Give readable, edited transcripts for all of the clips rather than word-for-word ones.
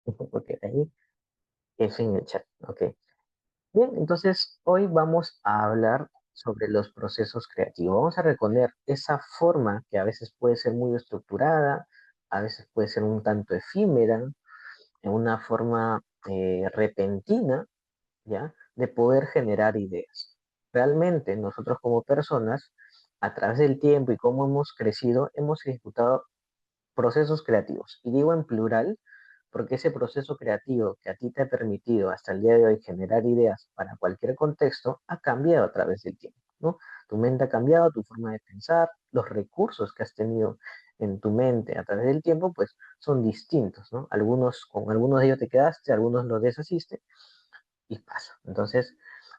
Ok, ahí F en el chat. Ok. Bien, entonces hoy vamos a hablar sobre los procesos creativos. Vamos a reconocer esa forma que a veces puede ser muy estructurada, a veces puede ser un tanto efímera, en una forma repentina, ¿ya? De poder generar ideas. Realmente nosotros como personas, a través del tiempo y cómo hemos crecido, hemos ejecutado procesos creativos. Y digo en plural porque ese proceso creativo que a ti te ha permitido hasta el día de hoy generar ideas para cualquier contexto ha cambiado a través del tiempo, ¿no? Tu mente ha cambiado, tu forma de pensar, los recursos que has tenido en tu mente a través del tiempo, pues son distintos, ¿no? Con algunos de ellos te quedaste, algunos los deshaciste y pasa. Entonces,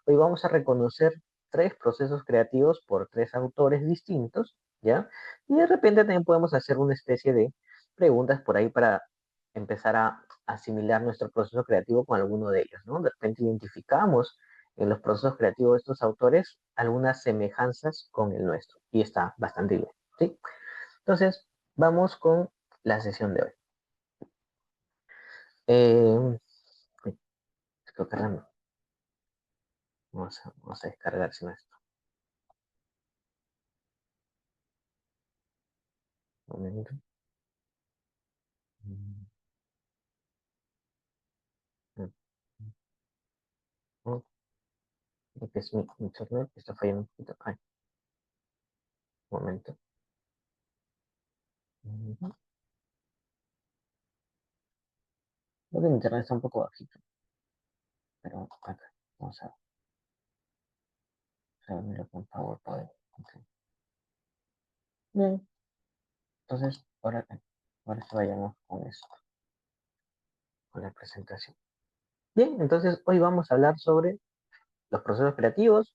hoy vamos a reconocer tres procesos creativos por tres autores distintos, ¿ya? Y de repente también podemos hacer una especie de preguntas por ahí para empezar a asimilar nuestro proceso creativo con alguno de ellos, ¿no? De repente identificamos en los procesos creativos de estos autores algunas semejanzas con el nuestro y está bastante bien, ¿sí? Entonces, vamos con la sesión de hoy. Eh, creo que vamos a descargar si no esto. Un momento. Mm, mm, mm. Creo que es mi internet que está fallando un poquito. Ay, un momento. Ujú. Creo que mi internet está un poco bajito, pero acá. Vamos a verlo con PowerPoint. Ok. Bien, entonces ahora sí vayamos con esto, con la presentación. Bien, entonces hoy vamos a hablar sobre los procesos creativos.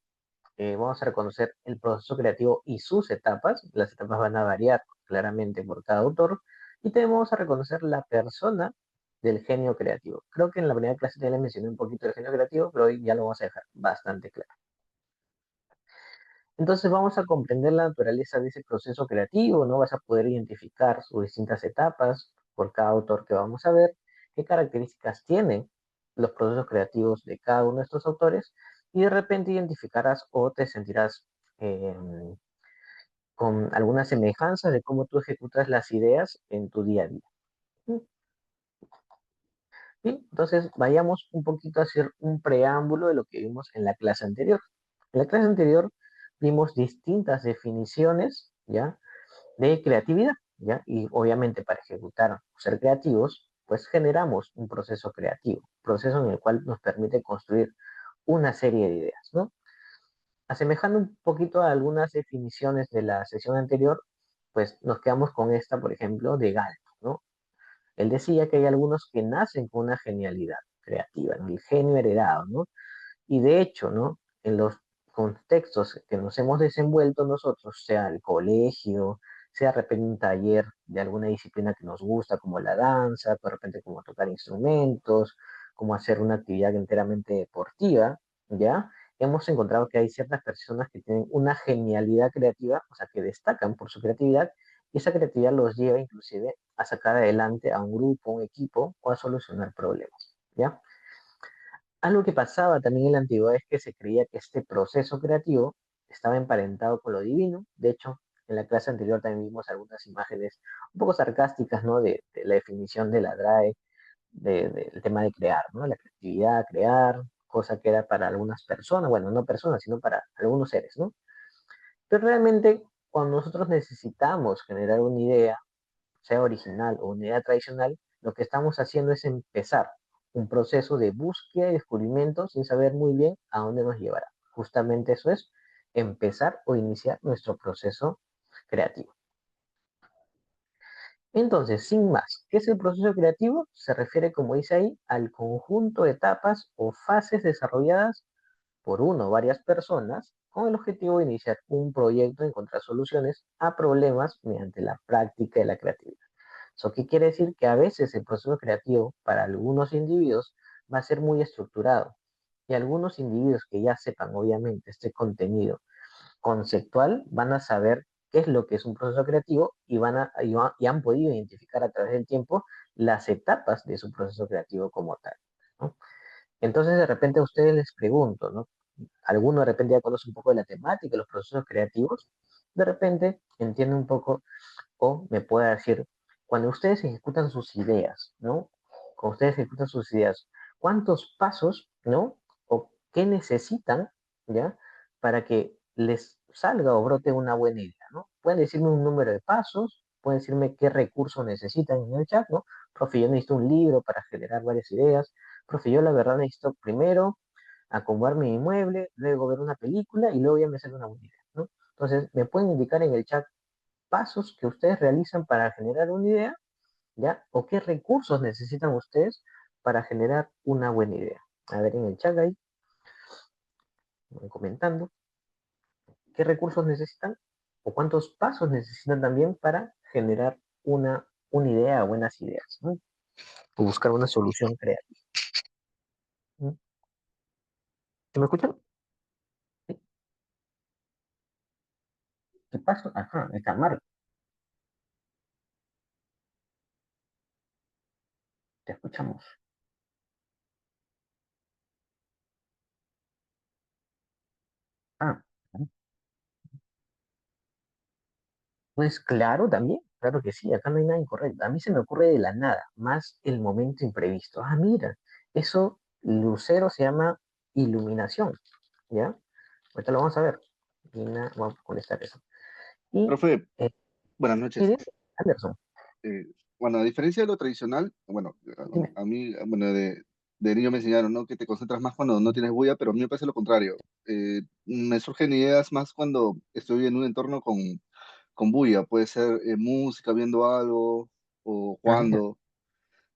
Vamos a reconocer el proceso creativo y sus etapas. Las etapas van a variar claramente por cada autor. Y también vamos a reconocer la persona del genio creativo. Creo que en la primera clase ya les mencioné un poquito del genio creativo, pero hoy ya lo vamos a dejar bastante claro. Entonces vamos a comprender la naturaleza de ese proceso creativo, ¿no? Vas a poder identificar sus distintas etapas por cada autor que vamos a ver, qué características tienen los procesos creativos de cada uno de estos autores, y de repente identificarás o te sentirás eh, con alguna semejanza de cómo tú ejecutas las ideas en tu día a día. ¿Sí? Entonces, vayamos un poquito a hacer un preámbulo de lo que vimos en la clase anterior. En la clase anterior vimos distintas definiciones, ¿ya? De creatividad, ¿ya? Y obviamente para ejecutar o ser creativos, pues generamos un proceso creativo, proceso en el cual nos permite construir una serie de ideas, ¿no? Asemejando un poquito a algunas definiciones de la sesión anterior, pues nos quedamos con esta, por ejemplo, de Galt, ¿no? Él decía que hay algunos que nacen con una genialidad creativa, ¿no? El genio heredado, ¿no? Y de hecho, ¿no? En los contextos que nos hemos desenvuelto nosotros, sea el colegio, sea de repente un taller de alguna disciplina que nos gusta, como la danza, de repente como tocar instrumentos, como hacer una actividad enteramente deportiva, ¿ya? Hemos encontrado que hay ciertas personas que tienen una genialidad creativa, o sea, que destacan por su creatividad, y esa creatividad los lleva inclusive a sacar adelante a un grupo, un equipo, o a solucionar problemas, ¿ya? Algo que pasaba también en la antigüedad es que se creía que este proceso creativo estaba emparentado con lo divino. De hecho, en la clase anterior también vimos algunas imágenes un poco sarcásticas, ¿no? De la definición de la DRAE, del tema de crear, ¿no? La creatividad, crear, cosa que era para algunas personas, bueno, no personas, sino para algunos seres, ¿no? Pero realmente, cuando nosotros necesitamos generar una idea, sea original o una idea tradicional, lo que estamos haciendo es empezar un proceso de búsqueda y descubrimiento sin saber muy bien a dónde nos llevará. Justamente eso es empezar o iniciar nuestro proceso creativo. Entonces, sin más, ¿qué es el proceso creativo? Se refiere, como dice ahí, al conjunto de etapas o fases desarrolladas por uno o varias personas con el objetivo de iniciar un proyecto y encontrar soluciones a problemas mediante la práctica de la creatividad. ¿Eso qué quiere decir? Que a veces el proceso creativo para algunos individuos va a ser muy estructurado y algunos individuos que ya sepan obviamente este contenido conceptual van a saber qué es lo que es un proceso creativo y, y han podido identificar a través del tiempo las etapas de su proceso creativo como tal, ¿no? Entonces, de repente a ustedes les pregunto, ¿no? Alguno de repente ya conoce un poco de la temática, los procesos creativos, de repente entiende un poco o me puede decir, cuando ustedes ejecutan sus ideas, ¿no? Cuando ustedes ejecutan sus ideas, ¿cuántos pasos, ¿no? O qué necesitan, ¿ya? Para que les salga o brote una buena idea, ¿no? Pueden decirme un número de pasos, pueden decirme qué recursos necesitan en el chat, ¿no? Profe, yo necesito un libro para generar varias ideas. Profe, yo la verdad necesito primero acomodar mi inmueble, luego ver una película y luego ya me sale una buena idea, ¿no? Entonces, me pueden indicar en el chat pasos que ustedes realizan para generar una idea, ¿ya? O qué recursos necesitan ustedes para generar una buena idea. A ver, en el chat ahí, comentando, qué recursos necesitan o cuántos pasos necesitan también para generar una idea o buenas ideas, ¿no? O buscar una solución creativa. ¿No? ¿Se me escuchan? ¿Sí? ¿Qué paso? Ajá, está Marco, te escuchamos. Ah, pues claro, también, claro que sí, acá no hay nada incorrecto. A mí se me ocurre de la nada, más el momento imprevisto. Ah, mira, eso, Lucero se llama iluminación, ¿ya? Ahorita lo vamos a ver. Vamos a contestar eso. Y, Profe, eh, buenas y noches. dime, Anderson, Eh, bueno, a diferencia de lo tradicional, bueno, dime. a mí, bueno, de niño me enseñaron, ¿no? Que te concentras más cuando no tienes bulla, pero a mí me parece lo contrario. Me surgen ideas más cuando estoy en un entorno con bulla. Puede ser música, viendo algo o Ah, mira, jugando.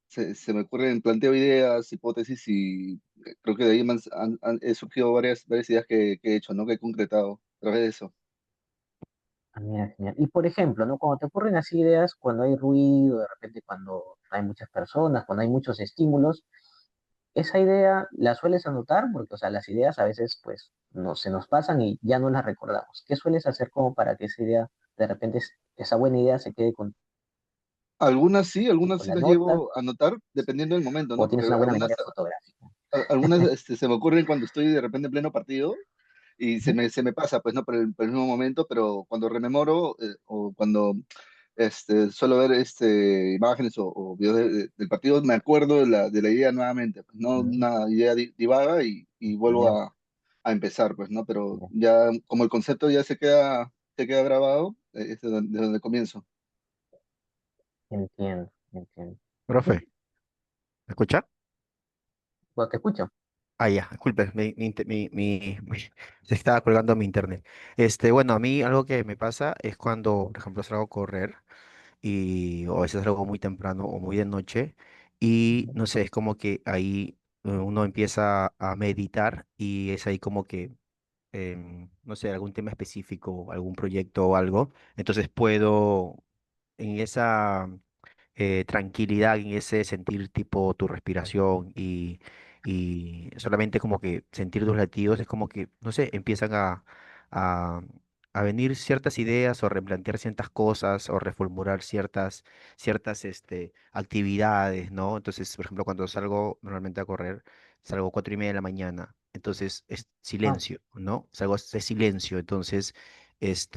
Se me ocurren, planteo ideas, hipótesis y creo que de ahí he surgido varias ideas que he hecho, ¿no? Que he concretado a través de eso. mira, genial. Y por ejemplo, ¿no? Cuando te ocurren así ideas, cuando hay ruido, de repente cuando hay muchas personas, cuando hay muchos estímulos, esa idea la sueles anotar porque, o sea, las ideas a veces pues no, se nos pasan y ya no las recordamos. ¿Qué sueles hacer como para que esa idea, de repente, esa buena idea se quede contigo? Algunas sí ¿La las notas llevo a anotar dependiendo del momento, ¿no? o Porque tienes una buena memoria fotográfica? algunas se me ocurren cuando estoy de repente en pleno partido y Ujú. se me pasa, pues no por el mismo momento, pero cuando rememoro o cuando suelo ver imágenes o videos del partido, me acuerdo de la idea nuevamente, pues no Mm, una idea divaga y vuelvo ya, a empezar, pues no, pero ya, ya como el concepto ya se queda grabado, es de donde comienzo. entiendo, entiendo. Profe, Ujú. ¿me escucha? Bueno, te escucho. Ah, ya, disculpe, se estaba colgando mi internet. Bueno, a mí algo que me pasa es cuando, por ejemplo, salgo a correr y o a veces salgo muy temprano o muy de noche y Ujú. no sé, es como que ahí uno empieza a meditar y es ahí como que, no sé, algún tema específico, algún proyecto o algo, entonces puedo en esa tranquilidad en ese sentir tipo tu respiración y solamente como que sentir tus latidos es como que, no sé, empiezan a, a venir ciertas ideas o replantear ciertas cosas o reformular ciertas actividades, ¿no? Entonces, por ejemplo, cuando salgo normalmente a correr, salgo 4:30 de la mañana, entonces es Ah, silencio, ¿no? Salgo de silencio, entonces es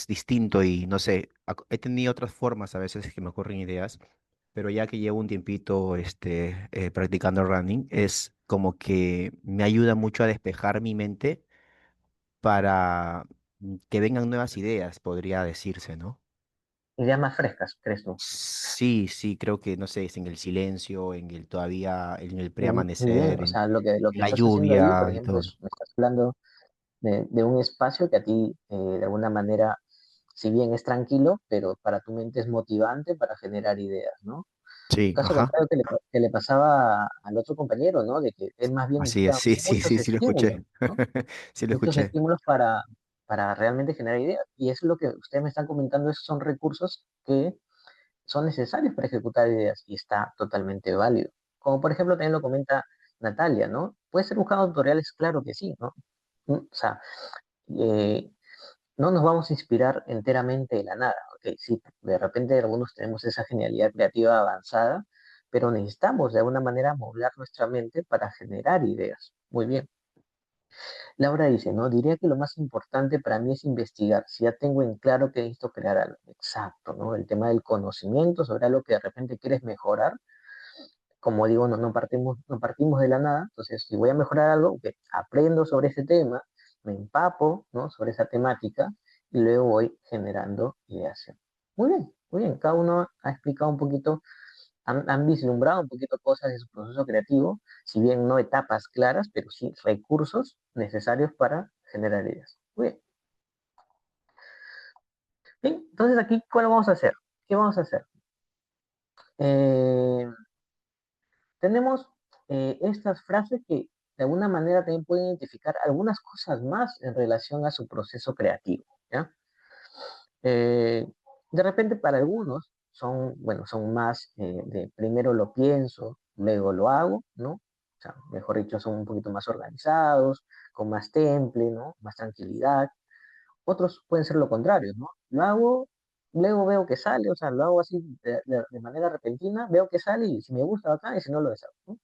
distinto y no sé, he tenido otras formas a veces que me ocurren ideas, pero ya que llevo un tiempito practicando running, es como que me ayuda mucho a despejar mi mente para que vengan nuevas ideas, podría decirse, ¿no? ideas más frescas, ¿crees tú? Sí, sí, creo que, no sé, es en el silencio, en el Muy bien, preamanecer, o en sea, lo que la estás haciendo ahí, por lluvia y ejemplo, todo. es, me estás hablando de un espacio que a ti, de alguna manera, si bien es tranquilo, pero para tu mente es motivante para generar ideas, ¿no? Sí, Caso ajá, contrario que le pasaba al otro compañero, ¿no? De que él más bien así es, necesita sí, sí, sí, sí lo escuché, ¿no? sí lo Muchos escuché. estímulos para realmente generar ideas. Y eso es lo que ustedes me están comentando, esos son recursos que son necesarios para ejecutar ideas y está totalmente válido. Como por ejemplo también lo comenta Natalia, ¿no? ¿Puede ser buscando tutoriales? Claro que sí, ¿no? O sea, eh, no nos vamos a inspirar enteramente de la nada. Ok, sí, de repente algunos tenemos esa genialidad creativa avanzada, pero necesitamos de alguna manera modular nuestra mente para generar ideas. Muy bien. Laura dice, ¿no? Diría que lo más importante para mí es investigar. Si ya tengo en claro que necesito crear algo. Exacto, ¿no? El tema del conocimiento sobre algo que de repente quieres mejorar. Como digo, no partimos de la nada. Entonces, si voy a mejorar algo, ok, aprendo sobre ese tema, me empapo, ¿no? Sobre esa temática y luego voy generando ideas. Muy bien, muy bien. Cada uno ha explicado un poquito, han vislumbrado un poquito cosas de su proceso creativo, si bien no etapas claras, pero sí recursos necesarios para generar ideas. Muy bien. Bien, entonces aquí, ¿cuál vamos a hacer? ¿Qué vamos a hacer? Eh, tenemos estas frases que de alguna manera también pueden identificar algunas cosas más en relación a su proceso creativo, ¿ya? Eh, de repente para algunos son, bueno, son más de primero lo pienso, luego lo hago, ¿no? O sea, mejor dicho, son un poquito más organizados, con más temple, ¿no? Más tranquilidad. Otros pueden ser lo contrario, ¿no? Lo hago, luego veo que sale, o sea, lo hago así de manera repentina, veo que sale y si me gusta acá y si no lo deshago, ¿no?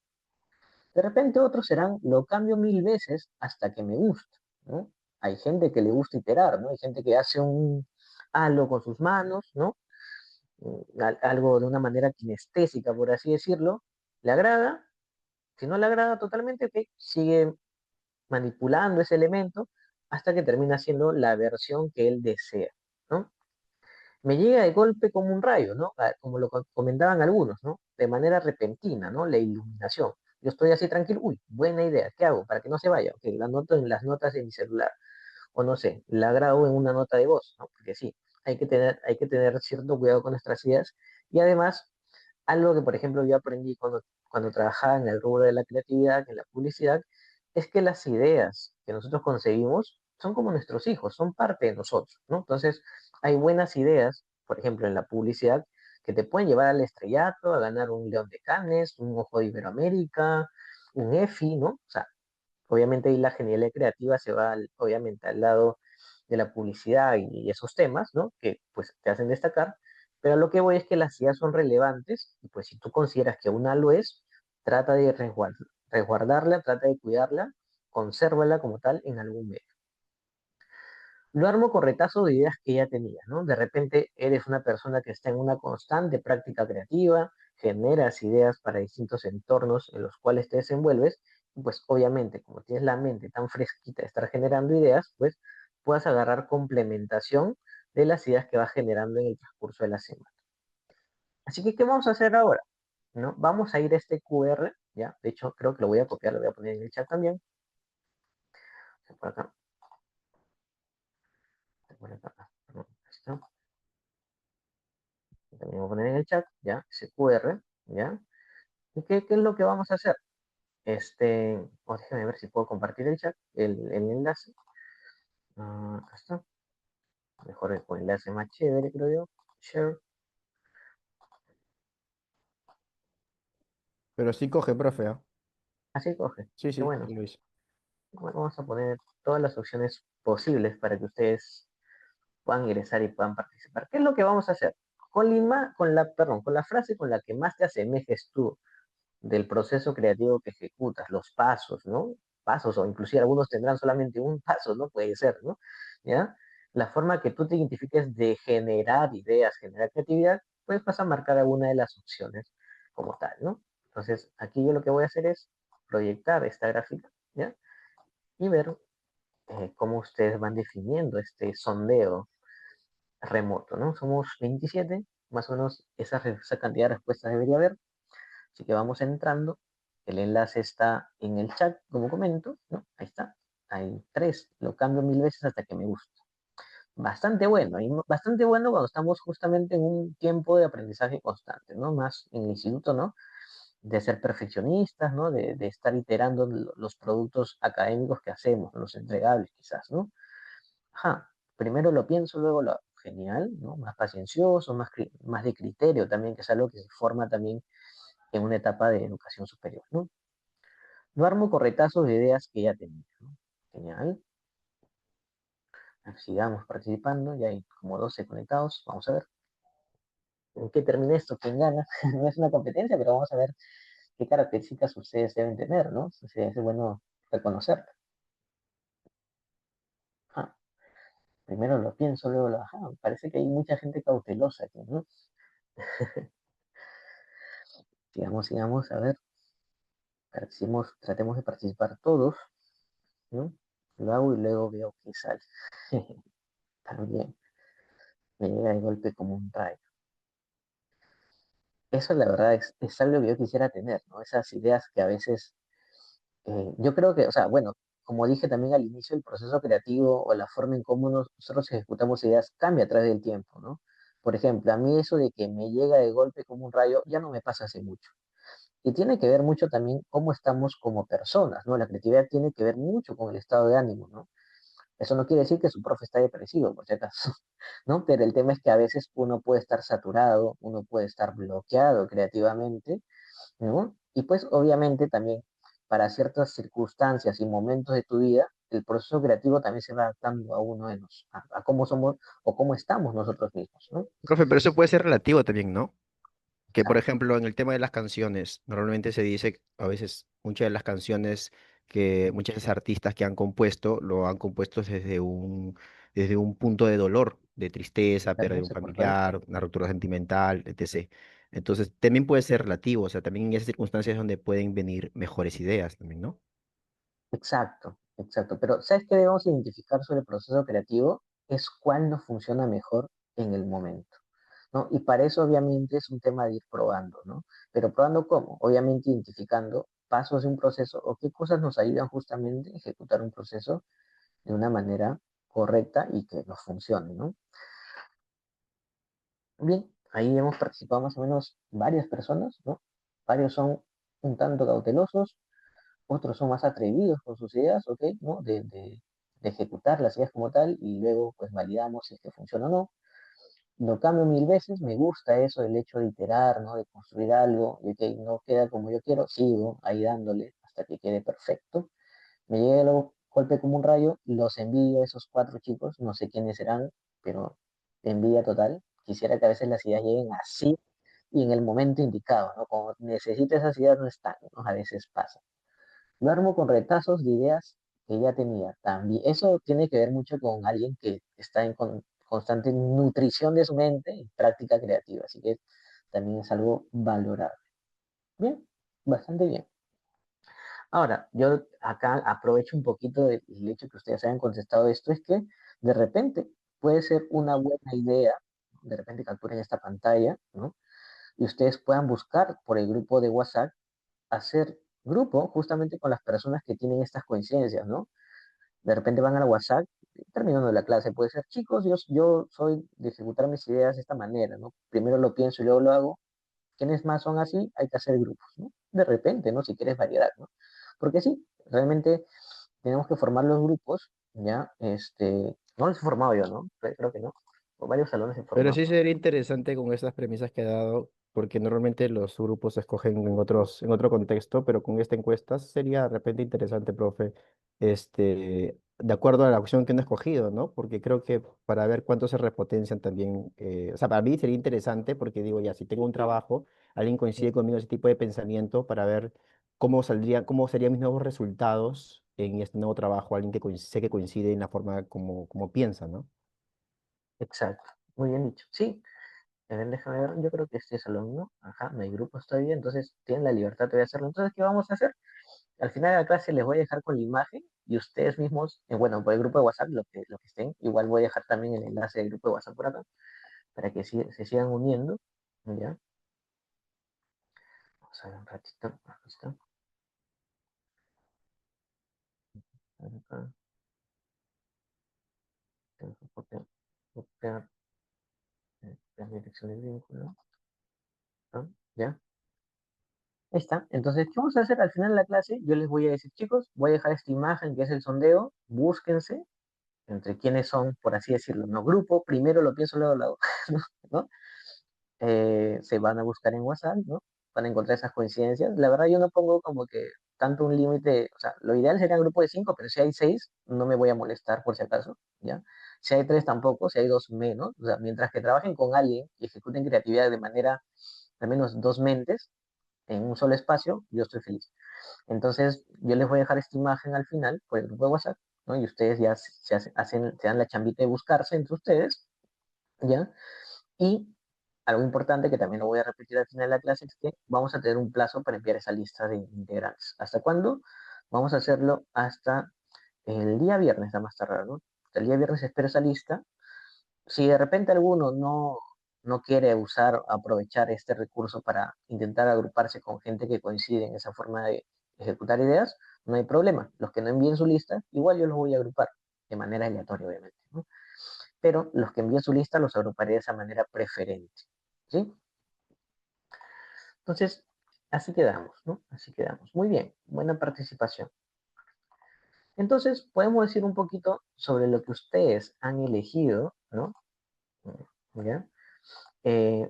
De repente otros serán, lo cambio 1000 veces hasta que me gusta, ¿no? Hay gente que le gusta iterar, ¿no? Hay gente que hace algo con sus manos, ¿no? Algo de una manera kinestésica, por así decirlo, le agrada, si no le agrada totalmente, ok, sigue manipulando ese elemento hasta que termina siendo la versión que él desea, ¿no? Me llega de golpe como un rayo, ¿no? Como lo comentaban algunos, ¿no? De manera repentina, ¿no? La iluminación. Yo estoy así tranquilo, uy, buena idea, ¿qué hago? Para que no se vaya, ok, la anoto en las notas de mi celular, o no sé, la grabo en una nota de voz, ¿no? Porque sí, hay que tener cierto cuidado con nuestras ideas, y además, algo que, por ejemplo, yo aprendí cuando trabajaba en el rubro de la creatividad, en la publicidad, es que las ideas que nosotros concebimos son como nuestros hijos, son parte de nosotros, ¿no? Entonces, hay buenas ideas, por ejemplo, en la publicidad, que te pueden llevar al estrellato, a ganar un León de Cannes, un Ojo de Iberoamérica, un EFI, ¿no? O sea, obviamente ahí la genialidad creativa se va, obviamente, al lado de la publicidad y esos temas, ¿no? Que pues te hacen destacar, pero lo que voy es que las ideas son relevantes y pues si tú consideras que una lo es, trata de resguardarla, trata de cuidarla, consérvala como tal en algún medio. Lo armo con retazos de ideas que ya tenía, ¿no? De repente eres una persona que está en una constante práctica creativa, generas ideas para distintos entornos en los cuales te desenvuelves, y pues obviamente como tienes la mente tan fresquita de estar generando ideas, pues puedas agarrar complementación de las ideas que vas generando en el transcurso de la semana. Así que, ¿qué vamos a hacer ahora? ¿No? Vamos a ir a este QR, ¿ya? De hecho, creo que lo voy a copiar, lo voy a poner en el chat también. Por acá, por acá, perdón, ahí está. También voy a poner en el chat, ¿ya? Ese QR, ¿ya? ¿Y qué es lo que vamos a hacer? Déjame ver si puedo compartir el chat, el enlace. Acá está. Mejor el enlace más chévere, creo yo. Share. Pero sí coge, profe, ¿ah? Así coge. Sí, Qué sí, bueno. sí lo hice. Bueno, vamos a poner todas las opciones posibles para que ustedes puedan ingresar y puedan participar. ¿Qué es lo que vamos a hacer? Con la frase con la que más te asemejes tú del proceso creativo que ejecutas, los pasos, ¿no? Pasos, o inclusive algunos tendrán solamente un paso, ¿no? Puede ser, ¿no? ¿Ya? La forma que tú te identifiques de generar ideas, generar creatividad, pues vas a marcar alguna de las opciones como tal, ¿no? Entonces, aquí yo lo que voy a hacer es proyectar esta gráfica, ¿ya? Y ver cómo ustedes van definiendo este sondeo remoto, ¿no? Somos 27, más o menos esa cantidad de respuestas debería haber. Así que vamos entrando. El enlace está en el chat, como comento, ¿no? Ahí está. Hay tres. Lo cambio 1000 veces hasta que me guste. Bastante bueno. Y bastante bueno cuando estamos justamente en un tiempo de aprendizaje constante, ¿no? Más en el instituto, ¿no? De ser perfeccionistas, ¿no? De estar iterando los productos académicos que hacemos, los entregables quizás, ¿no? Ajá. Primero lo pienso, luego lo hago. Genial, ¿no? Más paciencioso, más de criterio también, que es algo que se forma también en una etapa de educación superior, ¿no? No armo corretazos de ideas que ya tenía, ¿no? Genial. Sigamos participando, ya hay como 12 conectados, vamos a ver en qué termina esto, quién gana. No es una competencia, pero vamos a ver qué características ustedes deben tener, ¿no? O sea, es bueno reconocerlo. Ah, primero lo pienso, luego lo ajá. Parece que hay mucha gente cautelosa aquí, ¿no? Sigamos, a ver, tratemos de participar todos, ¿no? Lo hago y luego veo qué sale. También me llega de golpe como un rayo. Eso la verdad es algo que yo quisiera tener, ¿no? Esas ideas que a veces, yo creo que, o sea, bueno, como dije también al inicio, el proceso creativo o la forma en cómo nosotros ejecutamos ideas cambia a través del tiempo, ¿no? Por ejemplo, a mí eso de que me llega de golpe como un rayo ya no me pasa hace mucho. Y tiene que ver mucho también cómo estamos como personas, ¿no? La creatividad tiene que ver mucho con el estado de ánimo, ¿no? Eso no quiere decir que su profe está depresivo, por si acaso, ¿no? Pero el tema es que a veces uno puede estar saturado, uno puede estar bloqueado creativamente, ¿no? Y pues obviamente también para ciertas circunstancias y momentos de tu vida, el proceso creativo también se va adaptando a uno de nosotros, a cómo somos o cómo estamos nosotros mismos, ¿no? Profe, pero eso puede ser relativo también, ¿no? Que por Exacto, ejemplo, en el tema de las canciones, normalmente se dice a veces muchas de las canciones que muchas de esas artistas que han compuesto lo han compuesto desde un punto de dolor, de tristeza, pérdida también de un se puede, claro. familiar, una ruptura sentimental, etc. Entonces, también puede ser relativo, o sea, también en esas circunstancias es donde pueden venir mejores ideas también, ¿no? Exacto. Pero ¿sabes qué debemos identificar sobre el proceso creativo? Es cuál nos funciona mejor en el momento, ¿no? Y para eso obviamente es un tema de ir probando, ¿no? Pero probando cómo, obviamente identificando pasos de un proceso o qué cosas nos ayudan justamente a ejecutar un proceso de una manera correcta y que nos funcione, ¿no? Bien, ahí hemos participado más o menos varias personas, ¿no? Varios son un tanto cautelosos, otros son más atrevidos con sus ideas, ¿ok? ¿No? De ejecutar las ideas como tal y luego pues validamos si es que funciona o no. Lo cambio mil veces, me gusta eso, el hecho de iterar, ¿no? De construir algo, y ok, no queda como yo quiero, sigo ahí dándole hasta que quede perfecto. Me llega el golpe como un rayo, los envío a esos 4 chicos, no sé quiénes serán, pero envidia total. Quisiera que a veces las ideas lleguen así y en el momento indicado, ¿no? Como necesito esas ideas no están, ¿no? A veces pasa. Lo armo con retazos de ideas que ya tenía. También, eso tiene que ver mucho con alguien que está en constante nutrición de su mente y práctica creativa, así que también es algo valorable. Bien, bastante bien. Ahora, yo acá aprovecho un poquito del hecho que ustedes hayan contestado esto, es que de repente puede ser una buena idea, de repente capturen esta pantalla, ¿no? Y ustedes puedan buscar por el grupo de WhatsApp, hacer grupo justamente con las personas que tienen estas coincidencias, ¿no? De repente van a la WhatsApp, terminando la clase, puede ser, chicos, yo soy de ejecutar mis ideas de esta manera, ¿no? Primero lo pienso y luego lo hago. ¿Quiénes más son así? Hay que hacer grupos, ¿no? De repente, ¿no? Si quieres variedad, ¿no? Porque sí, realmente tenemos que formar los grupos, ¿ya? No los he formado yo, ¿no? Creo que no. O varios salones he Pero formado. sí sería interesante con estas premisas que ha dado, porque normalmente los grupos se escogen en otro contexto, pero con esta encuesta sería de repente interesante, profe, de acuerdo a la opción que han escogido, ¿no? Porque creo que para ver cuánto se repotencian también, o sea, para mí sería interesante porque digo, ya, si tengo un trabajo, alguien coincide conmigo ese tipo de pensamiento para ver cómo serían mis nuevos resultados en este nuevo trabajo, alguien que sé que coincide en la forma como piensa, ¿no? Exacto. Muy bien dicho. Sí, a ver, déjame ver, yo creo que este es alumno, ajá, no hay grupos todavía, entonces tienen la libertad de hacerlo. Entonces, ¿qué vamos a hacer? Al final de la clase les voy a dejar con la imagen y ustedes mismos, bueno, por el grupo de WhatsApp, lo que estén, igual voy a dejar también el enlace del grupo de WhatsApp por acá, para que se sigan uniendo, ¿ya? Vamos a ver un ratito, aquí está, acá, tengo que copiar la dirección del vínculo, ¿no? ¿Ya? Ahí está. Entonces, ¿qué vamos a hacer al final de la clase? Yo les voy a decir, chicos, voy a dejar esta imagen que es el sondeo, búsquense entre quiénes son, por así decirlo, no grupo, primero lo pienso, luego lo hago, ¿no? Se van a buscar en WhatsApp, ¿no? Van a encontrar esas coincidencias. La verdad yo no pongo como que tanto un límite, o sea, lo ideal sería un grupo de 5, pero si hay 6, no me voy a molestar por si acaso, ¿ya? Si hay tres tampoco, si hay dos menos. O sea, mientras que trabajen con alguien y ejecuten creatividad de manera, al menos dos mentes, en un solo espacio, yo estoy feliz. Entonces, yo les voy a dejar esta imagen al final por el grupo de WhatsApp, ¿no? Y ustedes ya se dan la chambita de buscarse entre ustedes, ¿ya? Y algo importante que también lo voy a repetir al final de la clase es que vamos a tener un plazo para enviar esa lista de integrantes. ¿Hasta cuándo? Vamos a hacerlo hasta el día viernes, a más tardar, ¿no? El día viernes espero esa lista. Si de repente alguno no quiere aprovechar este recurso para intentar agruparse con gente que coincide en esa forma de ejecutar ideas, no hay problema. Los que no envíen su lista, igual yo los voy a agrupar de manera aleatoria, obviamente, ¿no? Pero los que envíen su lista los agruparé de esa manera preferente, ¿sí? Entonces, así quedamos, ¿no? Así quedamos. Muy bien, buena participación. Entonces, podemos decir un poquito sobre lo que ustedes han elegido, ¿no? ¿Ya? Eh,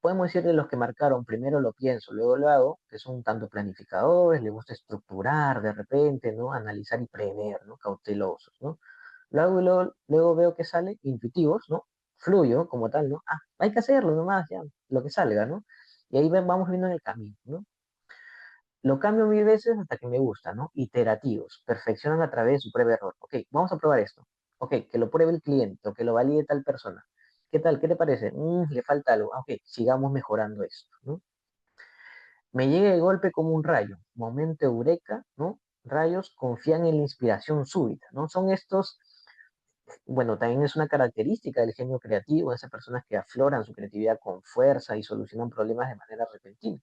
Podemos decir de los que marcaron, primero lo pienso, luego lo hago, que son tanto planificadores, les gusta estructurar de repente, ¿no? Analizar y prever, ¿no? Cautelosos, ¿no? Lo hago y luego veo que sale, intuitivos, ¿no? Fluyo como tal, ¿no? Ah, hay que hacerlo nomás, ya, lo que salga, ¿no? Y ahí vamos viendo en el camino, ¿no? Lo cambio mil veces hasta que me gusta, ¿no? Iterativos, perfeccionan a través de su prueba de error. Ok, vamos a probar esto. Ok, que lo pruebe el cliente o que lo valide tal persona. ¿Qué tal? ¿Qué te parece? Le falta algo. Ah, ok, sigamos mejorando esto, ¿no? Me llega de golpe como un rayo, momento eureka, ¿no? Rayos confían en la inspiración súbita, ¿no? Son estos, bueno, también es una característica del genio creativo, de esas personas que afloran su creatividad con fuerza y solucionan problemas de manera repentina.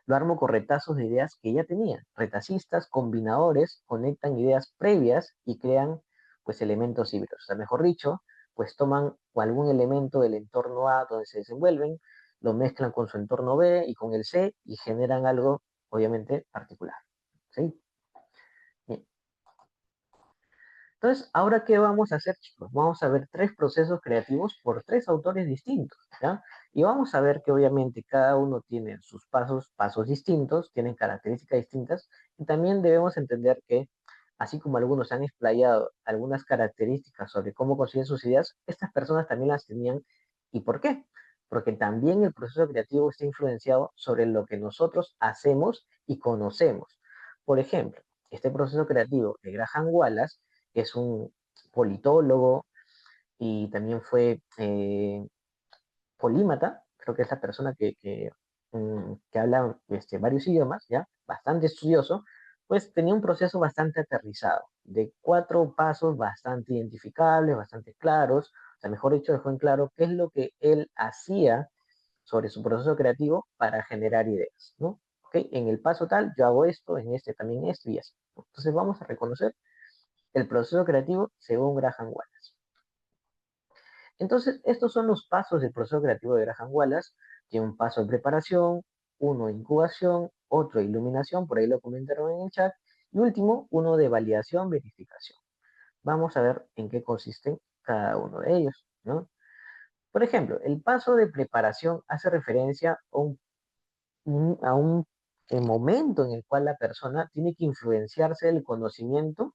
Lo armo con retazos de ideas que ya tenía. Retacistas, combinadores, conectan ideas previas y crean, pues, elementos híbridos. O sea, mejor dicho, pues toman algún elemento del entorno A donde se desenvuelven, lo mezclan con su entorno B y con el C y generan algo, obviamente, particular. ¿Sí? Bien. Entonces, ¿ahora qué vamos a hacer, chicos? Vamos a ver tres procesos creativos por tres autores distintos, ¿ya? Y vamos a ver que obviamente cada uno tiene sus pasos distintos, tienen características distintas, y también debemos entender que, así como algunos han explayado algunas características sobre cómo consiguen sus ideas, estas personas también las tenían. ¿Y por qué? Porque también el proceso creativo está influenciado sobre lo que nosotros hacemos y conocemos. Por ejemplo, este proceso creativo de Graham Wallace es un politólogo y también fue polímata, creo que es la persona que habla varios idiomas, ¿ya? Bastante estudioso, pues tenía un proceso bastante aterrizado, de cuatro pasos bastante identificables, bastante claros, o sea, mejor dicho, dejó en claro qué es lo que él hacía sobre su proceso creativo para generar ideas, ¿no? ¿Ok? En el paso tal, yo hago esto, en este también esto y así. Entonces vamos a reconocer el proceso creativo según Graham Wallace. Entonces, estos son los pasos del proceso creativo de Graham Wallace. Tiene un paso de preparación, uno de incubación, otro de iluminación, por ahí lo comentaron en el chat, y último, uno de validación, verificación. Vamos a ver en qué consisten cada uno de ellos, ¿no? Por ejemplo, el paso de preparación hace referencia a un momento en el cual la persona tiene que influenciarse del conocimiento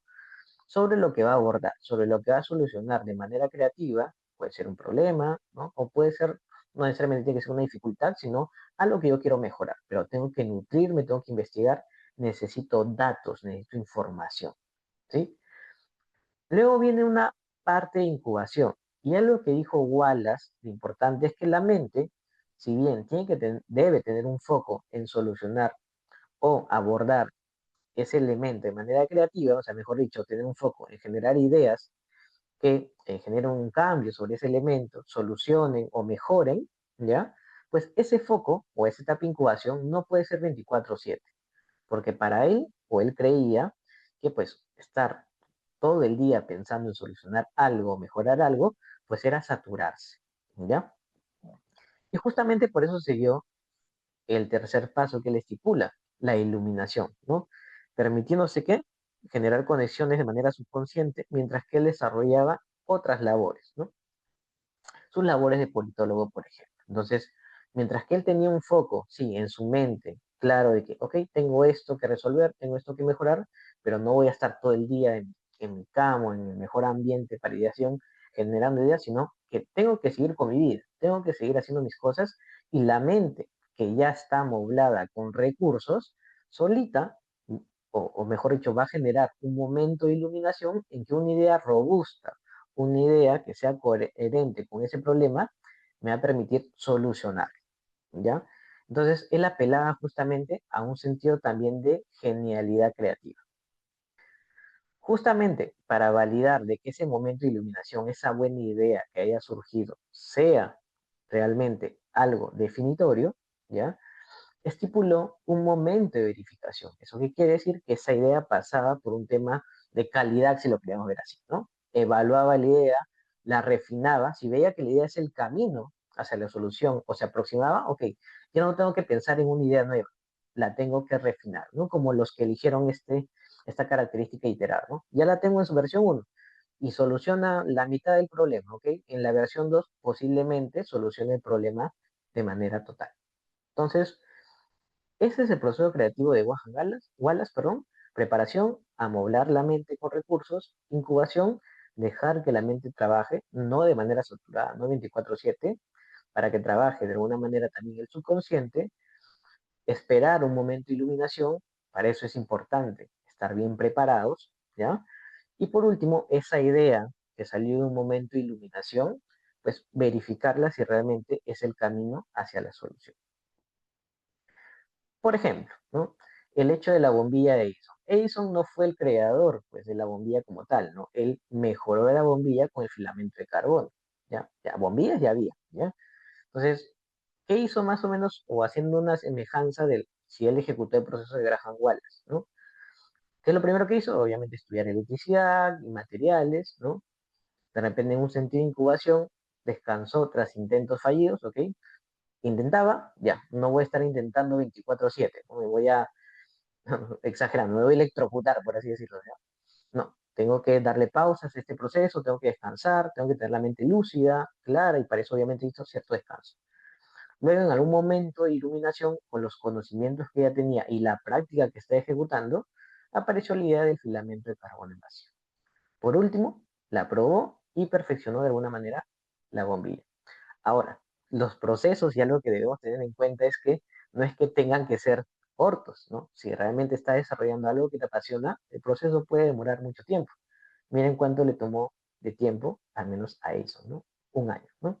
sobre lo que va a abordar, sobre lo que va a solucionar de manera creativa. Puede ser un problema, ¿no? O puede ser, no necesariamente tiene que ser una dificultad, sino algo que yo quiero mejorar, pero tengo que nutrirme, tengo que investigar, necesito datos, necesito información, ¿sí? Luego viene una parte de incubación, y algo que dijo Wallace, lo importante es que la mente, si bien debe tener un foco en solucionar o abordar ese elemento de manera creativa, o sea, mejor dicho, tener un foco en generar ideas que generen un cambio sobre ese elemento, solucionen o mejoren, ¿ya? Pues ese foco o esa etapa de incubación no puede ser 24/7, porque para él o él creía que pues estar todo el día pensando en solucionar algo, mejorar algo, pues era saturarse, ¿ya? Y justamente por eso se dio el tercer paso que él estipula, la iluminación, ¿no? Permitiéndose que generar conexiones de manera subconsciente mientras que él desarrollaba otras labores, ¿no? Sus labores de politólogo, por ejemplo. Entonces, mientras que él tenía un foco, sí, en su mente, claro de que, ok, tengo esto que resolver, tengo esto que mejorar, pero no voy a estar todo el día en mi cama, en el mejor ambiente para ideación, generando ideas, sino que tengo que seguir con mi vida, tengo que seguir haciendo mis cosas y la mente que ya está amoblada con recursos, solita, o mejor dicho, va a generar un momento de iluminación en que una idea robusta, una idea que sea coherente con ese problema, me va a permitir solucionar, ¿ya? Entonces, él apelaba justamente a un sentido también de genialidad creativa. Justamente para validar de que ese momento de iluminación, esa buena idea que haya surgido, sea realmente algo definitorio, ¿ya? Estipuló un momento de verificación. ¿Eso qué quiere decir? Que esa idea pasaba por un tema de calidad, si lo queríamos ver así, ¿no? Evaluaba la idea, la refinaba, si veía que la idea es el camino hacia la solución o se aproximaba, ok, ya no tengo que pensar en una idea nueva, la tengo que refinar, ¿no? Como los que eligieron esta característica iterar, ¿no? Ya la tengo en su versión uno y soluciona la mitad del problema, ¿ok? En la versión 2 posiblemente solucione el problema de manera total. Entonces, ese es el proceso creativo de Wallace, perdón. Preparación, amoblar la mente con recursos. Incubación, dejar que la mente trabaje, no de manera estructurada, no 24/7, para que trabaje de alguna manera también el subconsciente. Esperar un momento de iluminación, para eso es importante estar bien preparados, ¿ya? Y por último, esa idea que salió de un momento de iluminación, pues verificarla si realmente es el camino hacia la solución. Por ejemplo, ¿no? El hecho de la bombilla de Edison. Edison no fue el creador, pues, de la bombilla como tal, ¿no? Él mejoró la bombilla con el filamento de carbono, ¿ya? Ya, bombillas ya había, ¿ya? Entonces, ¿qué hizo más o menos, o haciendo una semejanza del, si él ejecutó el proceso de Graham Wallace, ¿no? ¿Qué es lo primero que hizo? Obviamente estudiar electricidad y materiales, ¿no? De repente en un sentido de incubación, descansó tras intentos fallidos, ¿ok? Intentaba, ya, no voy a estar intentando 24/7, ¿no? Me voy a, exagerando, me voy a electrocutar, por así decirlo, ¿ya? No, tengo que darle pausas a este proceso, tengo que descansar, tengo que tener la mente lúcida, clara, y para eso obviamente hizo cierto descanso. Luego, en algún momento de iluminación, con los conocimientos que ya tenía y la práctica que está ejecutando, apareció la idea del filamento de carbono en vacío. Por último, la probó y perfeccionó de alguna manera la bombilla. Ahora, los procesos y algo que debemos tener en cuenta es que no es que tengan que ser cortos, ¿no? Si realmente está desarrollando algo que te apasiona, el proceso puede demorar mucho tiempo. Miren cuánto le tomó de tiempo, al menos a eso, ¿no? Un año, ¿no?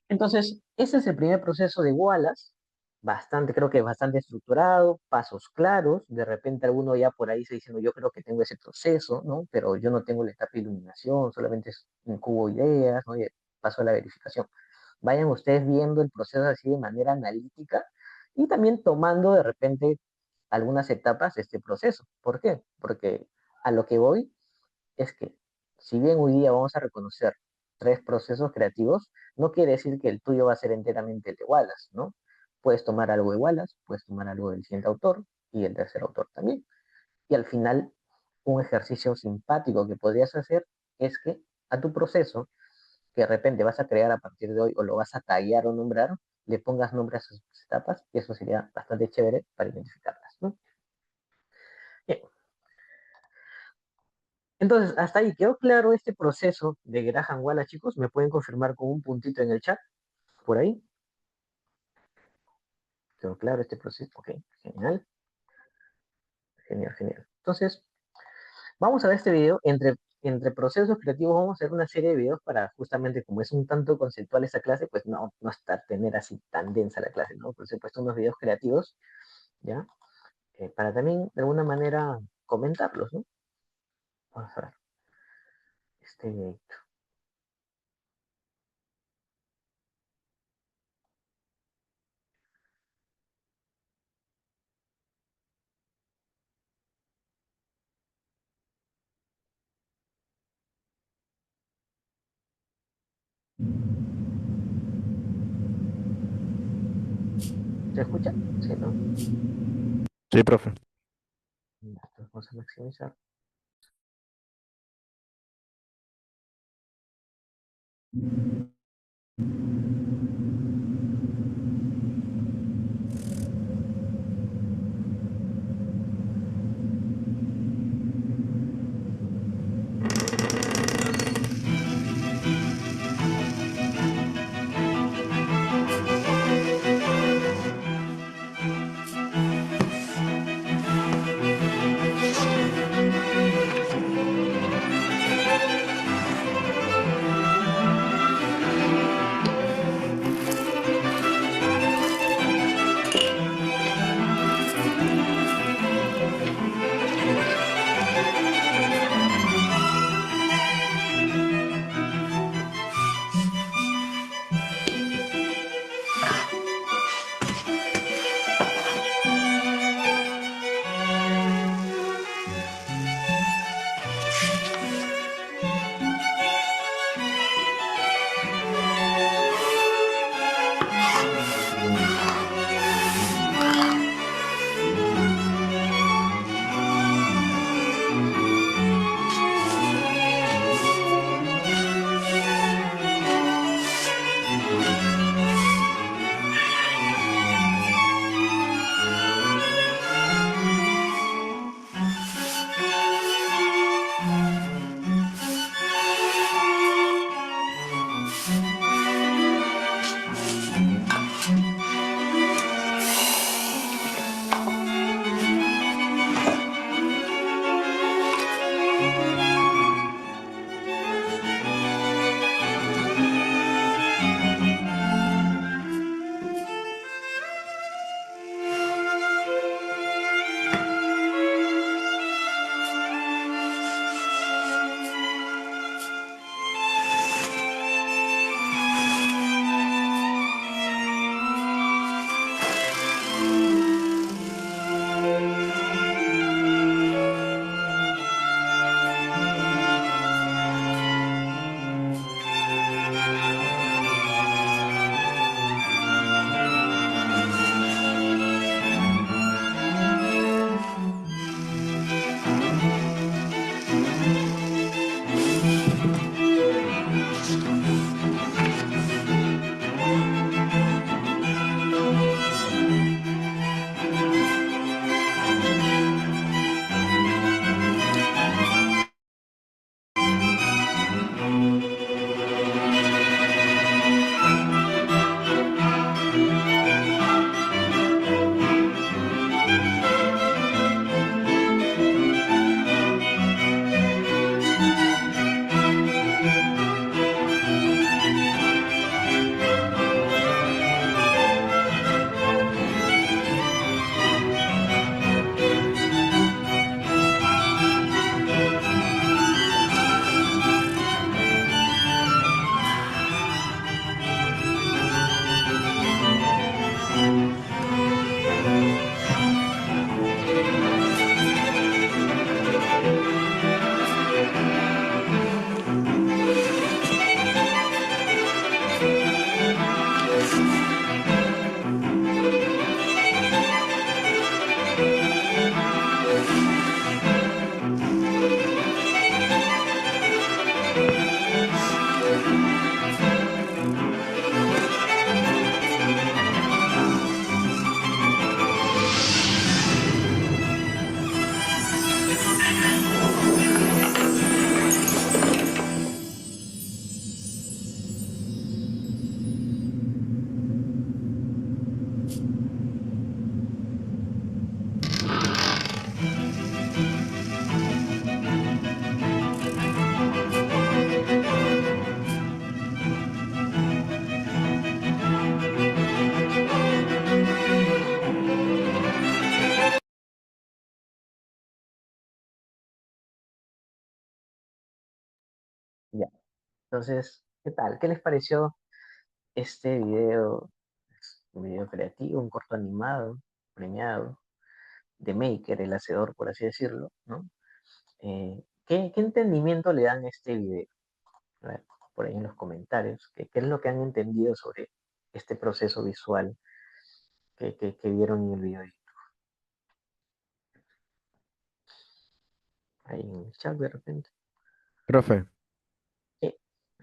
Entonces, ese es el primer proceso de Wallace, bastante, creo que bastante estructurado, pasos claros, de repente alguno ya por ahí se diciendo, yo creo que tengo ese proceso, ¿no? Pero yo no tengo la etapa de iluminación, solamente es un cubo de ideas, ¿no? Y paso a la verificación. Vayan ustedes viendo el proceso así de manera analítica y también tomando de repente algunas etapas de este proceso. ¿Por qué? Porque a lo que voy es que si bien hoy día vamos a reconocer tres procesos creativos, no quiere decir que el tuyo va a ser enteramente el de Wallace, ¿no? Puedes tomar algo de Wallace, puedes tomar algo del siguiente autor y el tercer autor también. Y al final, un ejercicio simpático que podrías hacer es que a tu proceso, que de repente vas a crear a partir de hoy o lo vas a tallar o nombrar, le pongas nombre a sus etapas y eso sería bastante chévere para identificarlas, ¿no? Bien. Entonces, hasta ahí, ¿quedó claro este proceso de Graham Wallace, chicos? ¿Me pueden confirmar con un puntito en el chat? Por ahí. ¿Quedó claro este proceso? Ok, genial. Genial, genial. Entonces, vamos a ver este video. Entre procesos creativos vamos a hacer una serie de videos para justamente, como es un tanto conceptual esta clase, pues no estar, tener así tan densa la clase, ¿no? Por eso he puesto unos videos creativos, ¿ya? Para también, de alguna manera, comentarlos, ¿no? Vamos a ver. Este video. ¿Se escucha? Sí, ¿no? Sí, profe. Ya, entonces vamos a maximizar. Entonces, ¿qué tal? ¿Qué les pareció este video? Es un video creativo, un corto animado, premiado, de Maker, el hacedor, por así decirlo, ¿no? ¿Qué entendimiento le dan a este video? A ver, por ahí en los comentarios, ¿qué es lo que han entendido sobre este proceso visual que vieron en el video? Ahí en el chat de repente. Profe, Sí.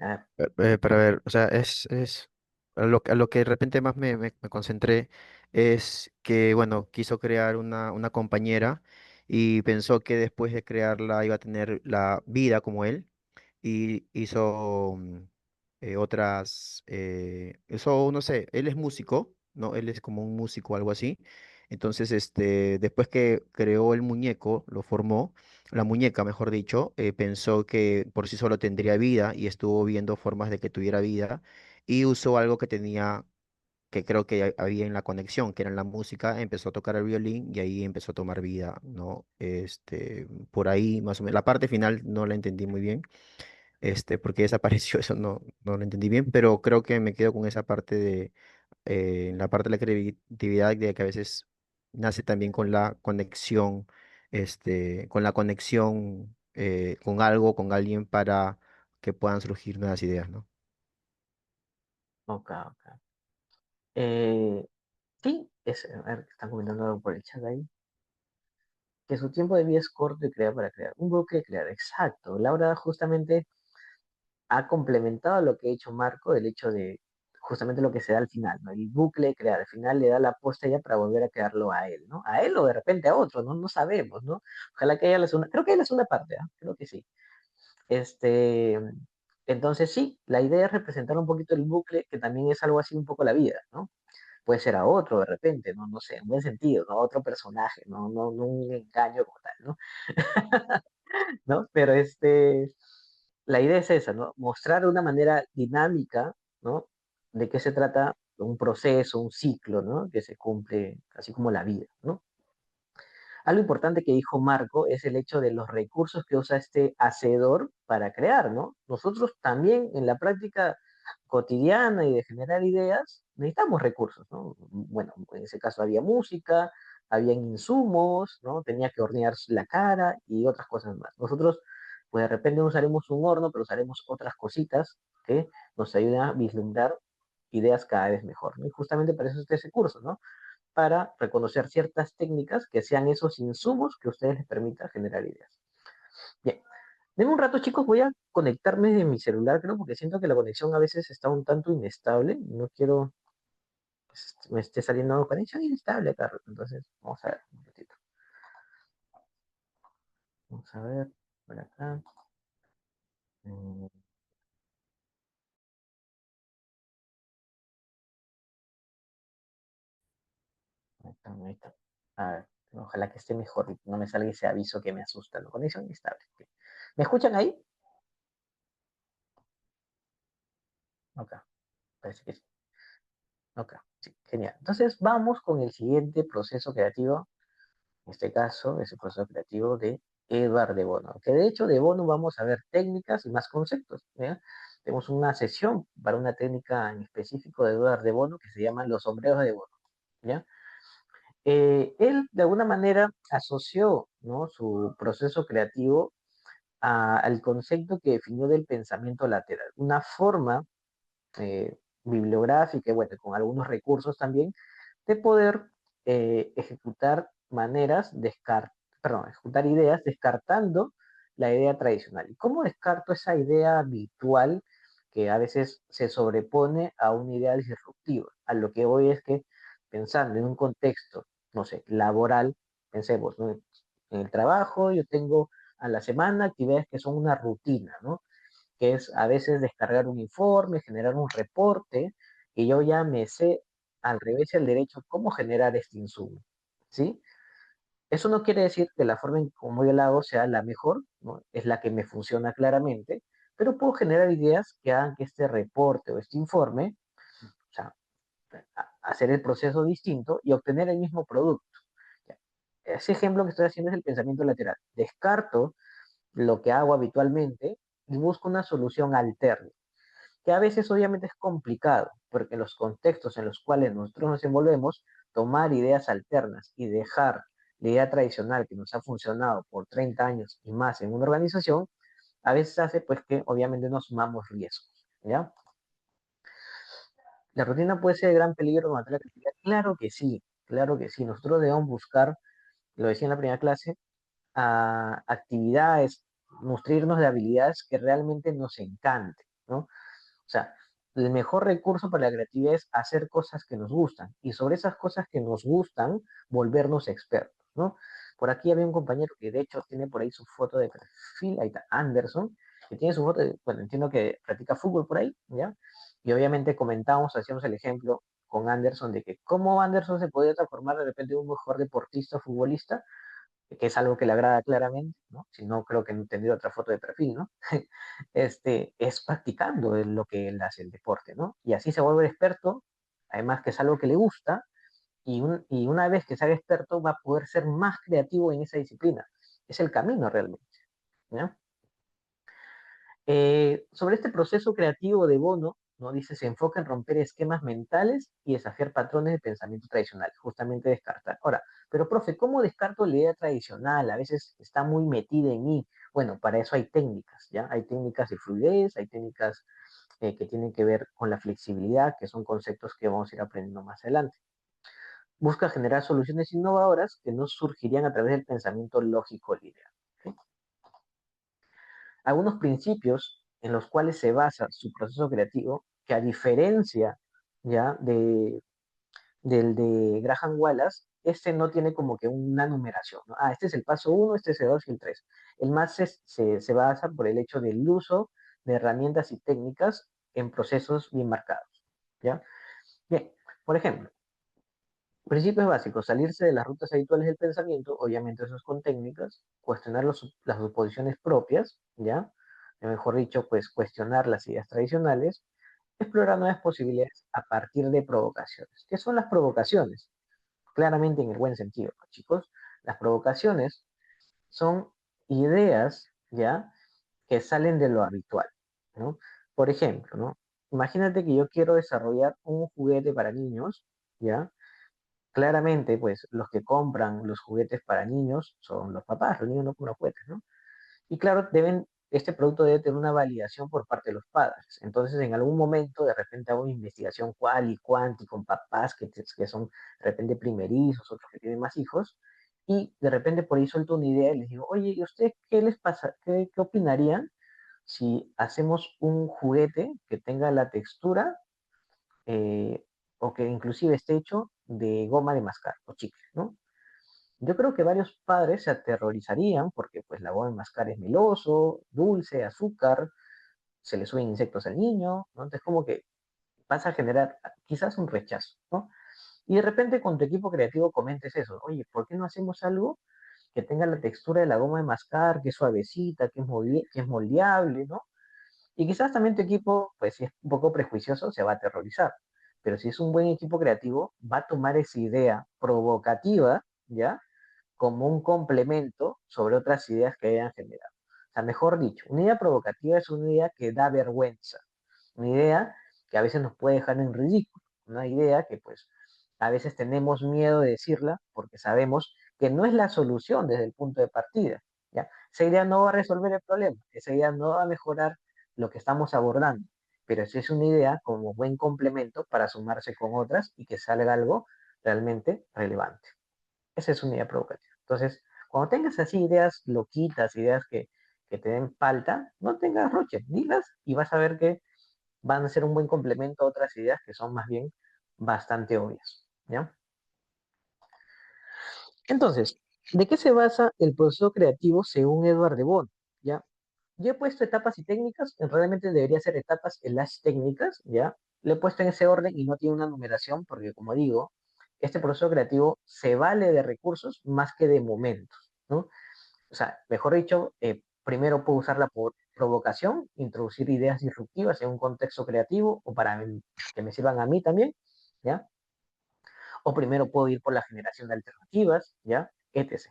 Ah, para ver, o sea, a lo que de repente más me concentré es que, bueno, quiso crear una compañera y pensó que después de crearla iba a tener la vida como él y hizo hizo, no sé, él es músico, ¿no? Él es como un músico o algo así. Entonces, después que creó el muñeco, lo formó, la muñeca, mejor dicho, pensó que por sí solo tendría vida y estuvo viendo formas de que tuviera vida y usó algo que tenía, que creo que había en la conexión, que era en la música, empezó a tocar el violín y ahí empezó a tomar vida, ¿no? Por ahí más o menos, la parte final no la entendí muy bien, porque desapareció, eso no lo entendí bien, pero creo que me quedo con esa parte en la parte de la creatividad, de que a veces nace también con la conexión con algo, con alguien para que puedan surgir nuevas ideas, ¿no? ok, ok. Eh, sí, a ver, están comentando algo por el chat ahí. Que su tiempo de vida es corto y crea para crear. Un bloque de crear, exacto. Laura justamente ha complementado lo que ha hecho Marco, el hecho de justamente lo que se da al final, ¿no? El bucle de crear, al final le da la posta ya para volver a crearlo a él, ¿no? A él o de repente a otro, ¿no? No sabemos, ¿no? Ojalá que haya la segunda, creo que hay la segunda parte, ¿ah? Creo que sí. Este, entonces sí, la idea es representar un poquito el bucle, que también es algo así un poco la vida, ¿no? Puede ser a otro de repente, ¿no? No sé, en buen sentido, ¿no? Otro personaje, no un engaño como tal, ¿no? ¿No? Pero la idea es esa, ¿no? Mostrar de una manera dinámica, ¿no? De qué se trata un proceso, un ciclo, ¿no? Que se cumple así como la vida, ¿no? Algo importante que dijo Marco es el hecho de los recursos que usa este hacedor para crear, ¿no? Nosotros también en la práctica cotidiana y de generar ideas necesitamos recursos, ¿no? Bueno, en ese caso había música, había insumos, ¿no? Tenía que hornear la cara y otras cosas más. Nosotros, pues de repente no usaremos un horno, pero usaremos otras cositas que nos ayuden a vislumbrar ideas cada vez mejor, ¿no? Y justamente para eso es este curso, ¿no? Para reconocer ciertas técnicas que sean esos insumos que a ustedes les permita generar ideas. Bien, denme un rato chicos, voy a conectarme de mi celular, creo, porque siento que la conexión a veces está un tanto inestable, no quiero que me esté saliendo conexión inestable acá, entonces vamos a ver un ratito. Vamos a ver, por acá. Mm, ahí está, ahí está. A ver, ojalá que esté mejor, no me salga ese aviso que me asusta, ¿no? Conexión inestable. ¿Me escuchan ahí? Ok, parece que sí. Ok, sí, genial. Entonces vamos con el siguiente proceso creativo, en este caso es el proceso creativo de Edward de Bono, que de hecho de Bono vamos a ver técnicas y más conceptos. ¿Ya? Tenemos una sesión para una técnica en específico de Edward de Bono que se llama los sombreros de Bono. ¿Ya? Él de alguna manera asoció, ¿no? Su proceso creativo al concepto que definió del pensamiento lateral, una forma bibliográfica y bueno, con algunos recursos también de poder ejecutar ejecutar ideas descartando la idea tradicional. ¿Y cómo descarto esa idea habitual que a veces se sobrepone a una idea disruptiva? A lo que voy es que pensando en un contexto, no sé, laboral, pensemos, ¿no? En el trabajo yo tengo a la semana actividades que son una rutina, ¿no? Que es a veces descargar un informe, generar un reporte, y yo ya me sé al revés y al derecho cómo generar este insumo, ¿sí? Eso no quiere decir que la forma en como yo la hago sea la mejor, ¿no? Es la que me funciona claramente, pero puedo generar ideas que hagan que este reporte o este informe, o sea, hacer el proceso distinto y obtener el mismo producto. Ese ejemplo que estoy haciendo es el pensamiento lateral. Descarto lo que hago habitualmente y busca una solución alterna, que a veces obviamente es complicado, porque en los contextos en los cuales nosotros nos envolvemos, tomar ideas alternas y dejar la idea tradicional que nos ha funcionado por 30 años y más en una organización, a veces hace pues que obviamente nos sumamos riesgos, ¿ya? ¿La rutina puede ser de gran peligro contra la creatividad? Claro que sí, claro que sí. Nosotros debemos buscar, lo decía en la primera clase, a actividades, nutrirnos de habilidades que realmente nos encanten, ¿no? O sea, el mejor recurso para la creatividad es hacer cosas que nos gustan y sobre esas cosas que nos gustan, volvernos expertos, ¿no? Por aquí había un compañero que de hecho tiene por ahí su foto de perfil, ahí está Anderson, que tiene su foto, bueno, entiendo que practica fútbol por ahí, ¿ya? Y obviamente comentábamos, hacíamos el ejemplo con Anderson de que cómo Anderson se podía transformar de repente en un mejor deportista, futbolista, que es algo que le agrada claramente, ¿no? Si no, creo que no tendría otra foto de perfil, ¿no? Es practicando lo que él hace el deporte, ¿no? Y así se vuelve experto, además que es algo que le gusta, y una vez que se haga experto va a poder ser más creativo en esa disciplina. Es el camino realmente, ¿no? Sobre este proceso creativo de Bono, ¿no? Dice, se enfoca en romper esquemas mentales y desafiar patrones de pensamiento tradicional, justamente descartar. Ahora, pero profe, ¿cómo descarto la idea tradicional? A veces está muy metida en mí. Bueno, para eso hay técnicas, ¿ya? Hay técnicas de fluidez, hay técnicas que tienen que ver con la flexibilidad, que son conceptos que vamos a ir aprendiendo más adelante. Busca generar soluciones innovadoras que no surgirían a través del pensamiento lógico lineal. ¿Sí? Algunos principios en los cuales se basa su proceso creativo, que a diferencia ya del de Graham Wallace, este no tiene como que una numeración, ¿no? Ah, este es el paso uno, este es el 2 y el 3. El más se basa por el hecho del uso de herramientas y técnicas en procesos bien marcados, ¿ya? Bien, por ejemplo, principios básicos, salirse de las rutas habituales del pensamiento, obviamente eso es con técnicas, cuestionar las suposiciones propias, ¿ya? Mejor dicho, pues cuestionar las ideas tradicionales, explorar nuevas posibilidades a partir de provocaciones. ¿Qué son las provocaciones? Claramente en el buen sentido, ¿no, chicos? Las provocaciones son ideas, ¿ya? Que salen de lo habitual, ¿no? Por ejemplo, ¿no? Imagínate que yo quiero desarrollar un juguete para niños, ¿ya? Claramente, pues los que compran los juguetes para niños son los papás, los niños no compran juguetes, ¿no? Y claro, este producto debe tener una validación por parte de los padres. Entonces, en algún momento, de repente hago una investigación cual y cuanti con papás que son de repente primerizos, otros que tienen más hijos, y de repente por ahí suelto una idea y les digo, oye, ¿y ustedes qué les pasa? ¿Qué opinarían si hacemos un juguete que tenga la textura eh, o que inclusive esté hecho de goma de mascar o chicle, ¿no? Yo creo que varios padres se aterrorizarían porque pues la goma de mascar es meloso, dulce, azúcar, se le suben insectos al niño, ¿no? Entonces como que pasa a generar quizás un rechazo, ¿no? Y de repente con tu equipo creativo comentes eso, oye, ¿por qué no hacemos algo que tenga la textura de la goma de mascar, que es suavecita, que es moldeable, ¿no? Y quizás también tu equipo, pues si es un poco prejuicioso, se va a aterrorizar. Pero si es un buen equipo creativo, va a tomar esa idea provocativa, ¿ya? Como un complemento sobre otras ideas que hayan generado. O sea, mejor dicho, una idea provocativa es una idea que da vergüenza, una idea que a veces nos puede dejar en ridículo, una idea que pues a veces tenemos miedo de decirla porque sabemos que no es la solución desde el punto de partida, ¿ya? Esa idea no va a resolver el problema, esa idea no va a mejorar lo que estamos abordando, pero sí es una idea como buen complemento para sumarse con otras y que salga algo realmente relevante. Esa es una idea provocativa. Entonces, cuando tengas así ideas loquitas, ideas que te den falta, no tengas roche, dilas y vas a ver que van a ser un buen complemento a otras ideas que son más bien bastante obvias, ¿ya? Entonces, ¿de qué se basa el proceso creativo según Edward de Bono? ¿Ya? Yo he puesto etapas y técnicas, realmente debería ser etapas en las técnicas, ¿ya? Le he puesto en ese orden y no tiene una numeración porque, como digo, este proceso creativo se vale de recursos más que de momentos, ¿no? O sea, mejor dicho, primero puedo usar la provocación, introducir ideas disruptivas en un contexto creativo o para que me sirvan a mí también, ¿ya? O primero puedo ir por la generación de alternativas, ¿ya? Etc.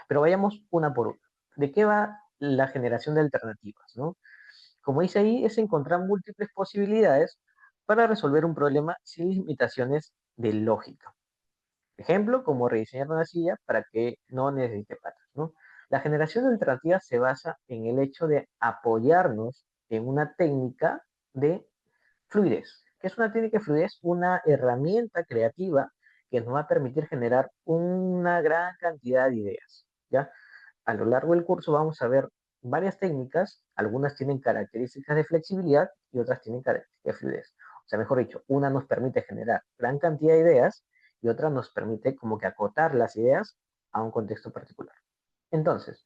Pero vayamos una por una. ¿De qué va la generación de alternativas, ¿no? Como dice ahí, es encontrar múltiples posibilidades para resolver un problema sin limitaciones de lógica. Ejemplo, como rediseñar una silla para que no necesite patas, ¿no? La generación de alternativas se basa en el hecho de apoyarnos en una técnica de fluidez. ¿Qué es una técnica de fluidez? Una herramienta creativa que nos va a permitir generar una gran cantidad de ideas, ¿ya? A lo largo del curso vamos a ver varias técnicas, algunas tienen características de flexibilidad y otras tienen características de fluidez. O sea, mejor dicho, una nos permite generar gran cantidad de ideas y otra nos permite como que acotar las ideas a un contexto particular. Entonces,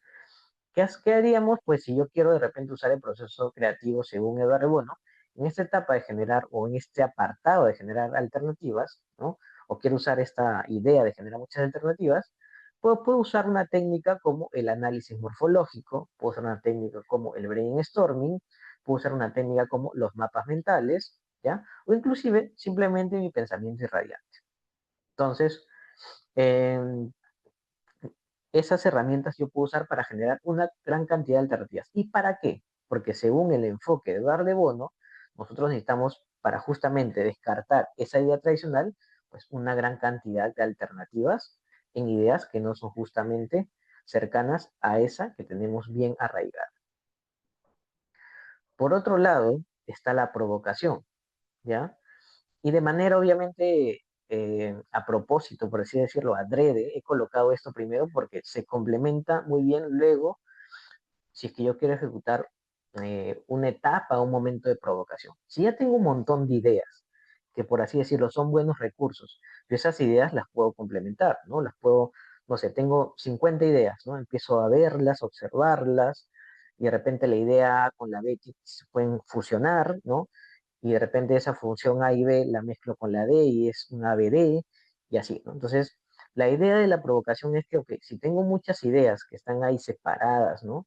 ¿qué haríamos? Pues si yo quiero de repente usar el proceso creativo según Eduardo Bono, en esta etapa de generar o en este apartado de generar alternativas, ¿no? O quiero usar esta idea de generar muchas alternativas, pues puedo usar una técnica como el análisis morfológico, puedo usar una técnica como el brainstorming, puedo usar una técnica como los mapas mentales, ¿ya? O inclusive simplemente mi pensamiento irradiante. Entonces, eh, esas herramientas yo puedo usar para generar una gran cantidad de alternativas. ¿Y para qué? Porque según el enfoque de Eduardo de Bono, nosotros necesitamos, para justamente descartar esa idea tradicional, pues una gran cantidad de alternativas en ideas que no son justamente cercanas a esa que tenemos bien arraigada. Por otro lado, está la provocación, ¿ya? Y de manera obviamente a propósito, por así decirlo, adrede, he colocado esto primero porque se complementa muy bien luego si es que yo quiero ejecutar una etapa, un momento de provocación. Si ya tengo un montón de ideas, que por así decirlo son buenos recursos, yo esas ideas las puedo complementar, ¿no? Las puedo, no sé, tengo 50 ideas, ¿no? Empiezo a verlas, observarlas, y de repente la idea A con la B se pueden fusionar, ¿no? Y de repente esa función A y B la mezclo con la D y es un ABD, y así, ¿no? Entonces, la idea de la provocación es que, ok, si tengo muchas ideas que están ahí separadas, ¿no?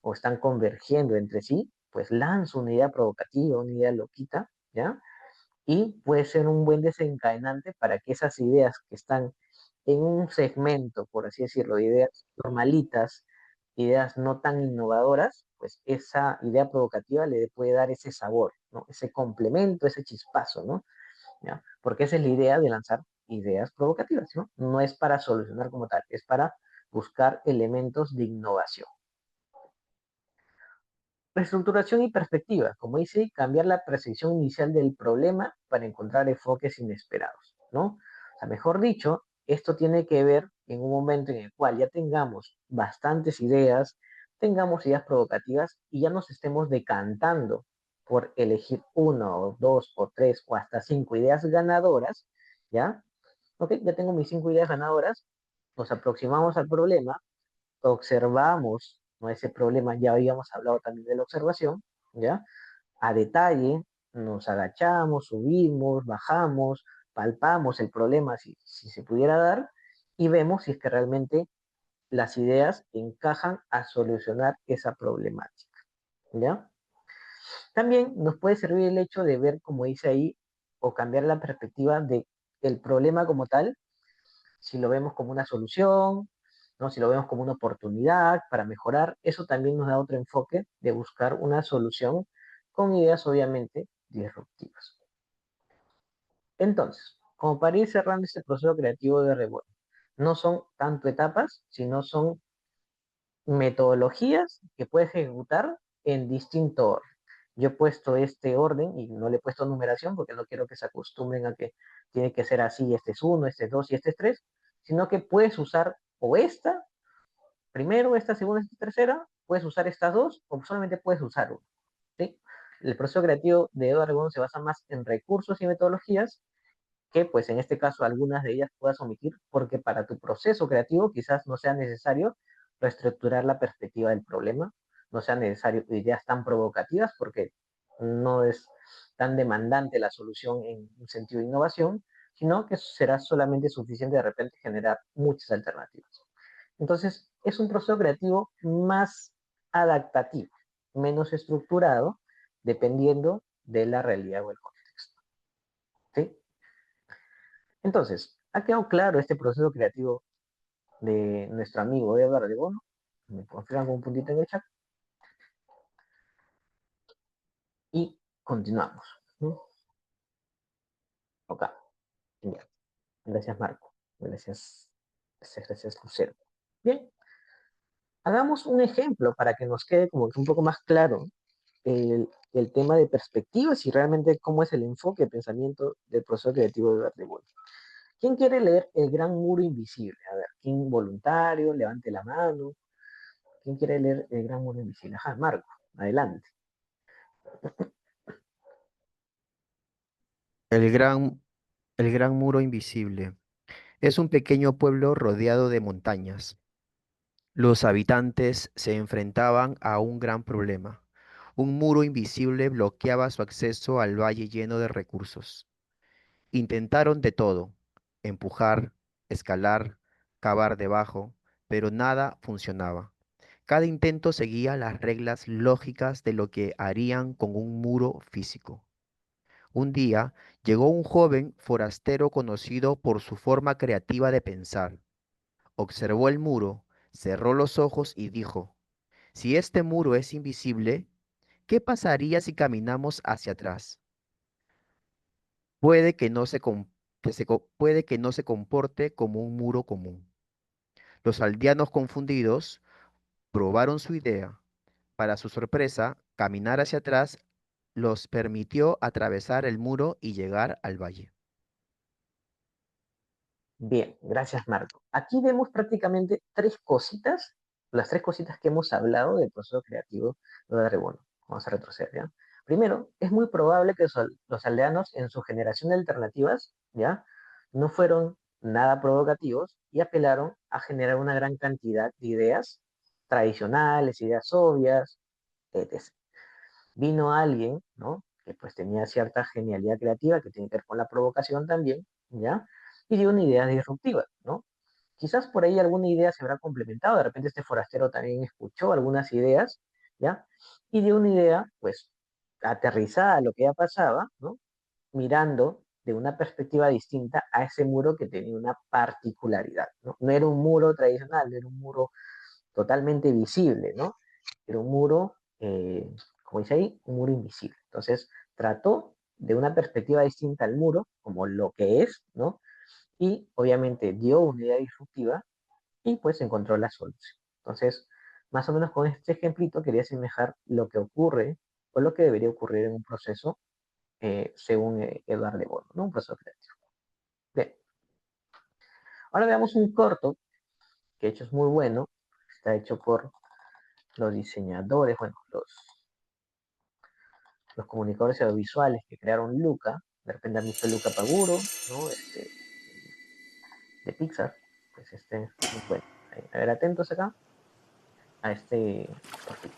O están convergiendo entre sí, pues lanzo una idea provocativa, una idea loquita, ¿ya? Y puede ser un buen desencadenante para que esas ideas que están en un segmento, por así decirlo, ideas normalitas, ideas no tan innovadoras, pues esa idea provocativa le puede dar ese sabor, ¿no? Ese complemento, ese chispazo, ¿no? ¿Ya? Porque esa es la idea de lanzar ideas provocativas, ¿no? No es para solucionar como tal, es para buscar elementos de innovación. Reestructuración y perspectiva, como dice, cambiar la percepción inicial del problema para encontrar enfoques inesperados, ¿no? O sea, mejor dicho, esto tiene que ver en un momento en el cual ya tengamos bastantes ideas, tengamos ideas provocativas y ya nos estemos decantando por elegir una o dos o tres o hasta cinco ideas ganadoras, ¿ya? Ok, ya tengo mis cinco ideas ganadoras, nos aproximamos al problema, observamos, ¿no? Ese problema, ya habíamos hablado también de la observación, ¿ya? A detalle, nos agachamos, subimos, bajamos, palpamos el problema si se pudiera dar y vemos si es que realmente las ideas encajan a solucionar esa problemática, ¿ya? También nos puede servir el hecho de ver, como dice ahí, o cambiar la perspectiva de el problema como tal, si lo vemos como una solución, ¿no? Si lo vemos como una oportunidad para mejorar, eso también nos da otro enfoque de buscar una solución con ideas obviamente disruptivas. Entonces, como para ir cerrando este proceso creativo de revuelo, no son tanto etapas, sino son metodologías que puedes ejecutar en distinto orden. Yo he puesto este orden y no le he puesto numeración porque no quiero que se acostumbren a que tiene que ser así, este es uno, este es dos y este es tres, sino que puedes usar o esta, primero, esta segunda, esta tercera, puedes usar estas dos o solamente puedes usar una. ¿Sí? El proceso creativo de Eduardo Aragón se basa más en recursos y metodologías que, pues en este caso, algunas de ellas puedas omitir porque para tu proceso creativo quizás no sea necesario reestructurar la perspectiva del problema, no sea necesario ideas tan provocativas porque no es tan demandante la solución en un sentido de innovación, sino que será solamente suficiente de repente generar muchas alternativas. Entonces, es un proceso creativo más adaptativo, menos estructurado, dependiendo de la realidad o el contexto. ¿Sí? Entonces, ¿ha quedado claro este proceso creativo de nuestro amigo Edward de Bono? ¿Me confirman con un puntito en el chat? Y continuamos, ¿no? Ok, genial. Gracias, Marco. Gracias, Lucero. Bien, hagamos un ejemplo para que nos quede como que un poco más claro el tema de perspectivas y realmente cómo es el enfoque de pensamiento del proceso creativo de Berdemont. ¿Quién quiere leer El Gran Muro Invisible? A ver, ¿quién voluntario? Levante la mano. ¿Quién quiere leer El Gran Muro Invisible? Ajá, Marco, adelante. El gran, el gran muro invisible. Es un pequeño pueblo rodeado de montañas. Los habitantes se enfrentaban a un gran problema. Un muro invisible bloqueaba su acceso al valle lleno de recursos. Intentaron de todo, empujar, escalar, cavar debajo, pero nada funcionaba. Cada intento seguía las reglas lógicas de lo que harían con un muro físico. Un día llegó un joven forastero conocido por su forma creativa de pensar. Observó el muro, cerró los ojos y dijo, si este muro es invisible, ¿qué pasaría si caminamos hacia atrás? Puede que no se, com- que se co- puede que no se comporte como un muro común. Los aldeanos confundidos probaron su idea. Para su sorpresa, caminar hacia atrás los permitió atravesar el muro y llegar al valle. Bien, gracias, Marco. Aquí vemos prácticamente tres cositas, las tres cositas que hemos hablado del proceso creativo de Darrewono. Vamos a retroceder, ¿ya? Primero, es muy probable que los aldeanos en su generación de alternativas, ¿ya? No fueron nada provocativos y apelaron a generar una gran cantidad de ideas tradicionales, ideas obvias, etc. Vino alguien, ¿no? Que pues tenía cierta genialidad creativa que tiene que ver con la provocación también, ¿ya? Y dio una idea disruptiva, ¿no? Quizás por ahí alguna idea se habrá complementado, de repente este forastero también escuchó algunas ideas, ¿ya? Y dio una idea, pues, aterrizada a lo que ya pasaba, ¿no? Mirando de una perspectiva distinta a ese muro que tenía una particularidad, ¿no? No era un muro tradicional, era un muro totalmente visible, ¿no? Era un muro, como dice ahí, un muro invisible. Entonces, trató de una perspectiva distinta al muro, como lo que es, ¿no? Y obviamente dio una idea disruptiva y pues encontró la solución. Entonces, más o menos con este ejemplito quería asemejar lo que ocurre o lo que debería ocurrir en un proceso según Edward de Bono, ¿no? Un proceso creativo. Bien, ahora veamos un corto que de hecho es muy bueno, está hecho por los diseñadores, bueno, los comunicadores audiovisuales que crearon Luca, de repente han visto Luca Paguro, ¿no? De Pixar, pues muy bueno. A ver, atentos acá a este cortito.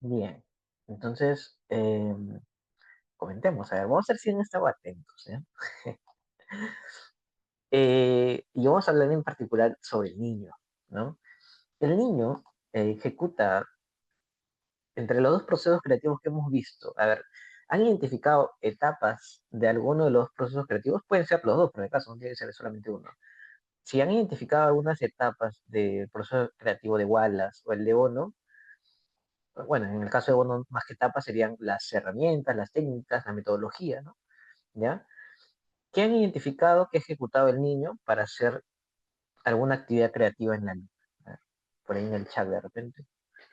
Bien, entonces comentemos, a ver, vamos a ver si han estado atentos, ¿eh? Y vamos a hablar en particular sobre el niño, ¿no? El niño ejecuta entre los dos procesos creativos que hemos visto. A ver, ¿han identificado etapas de alguno de los procesos creativos? Pueden ser los dos, pero en el caso no tiene que ser solamente uno. Si han identificado algunas etapas del proceso creativo de Wallace o el de Ono, bueno, en el caso de Ono, más que etapas serían las herramientas, las técnicas, la metodología, ¿no? ¿Ya? ¿Qué han identificado que ha ejecutado el niño para hacer alguna actividad creativa en la luna? A ver, por ahí en el chat de repente.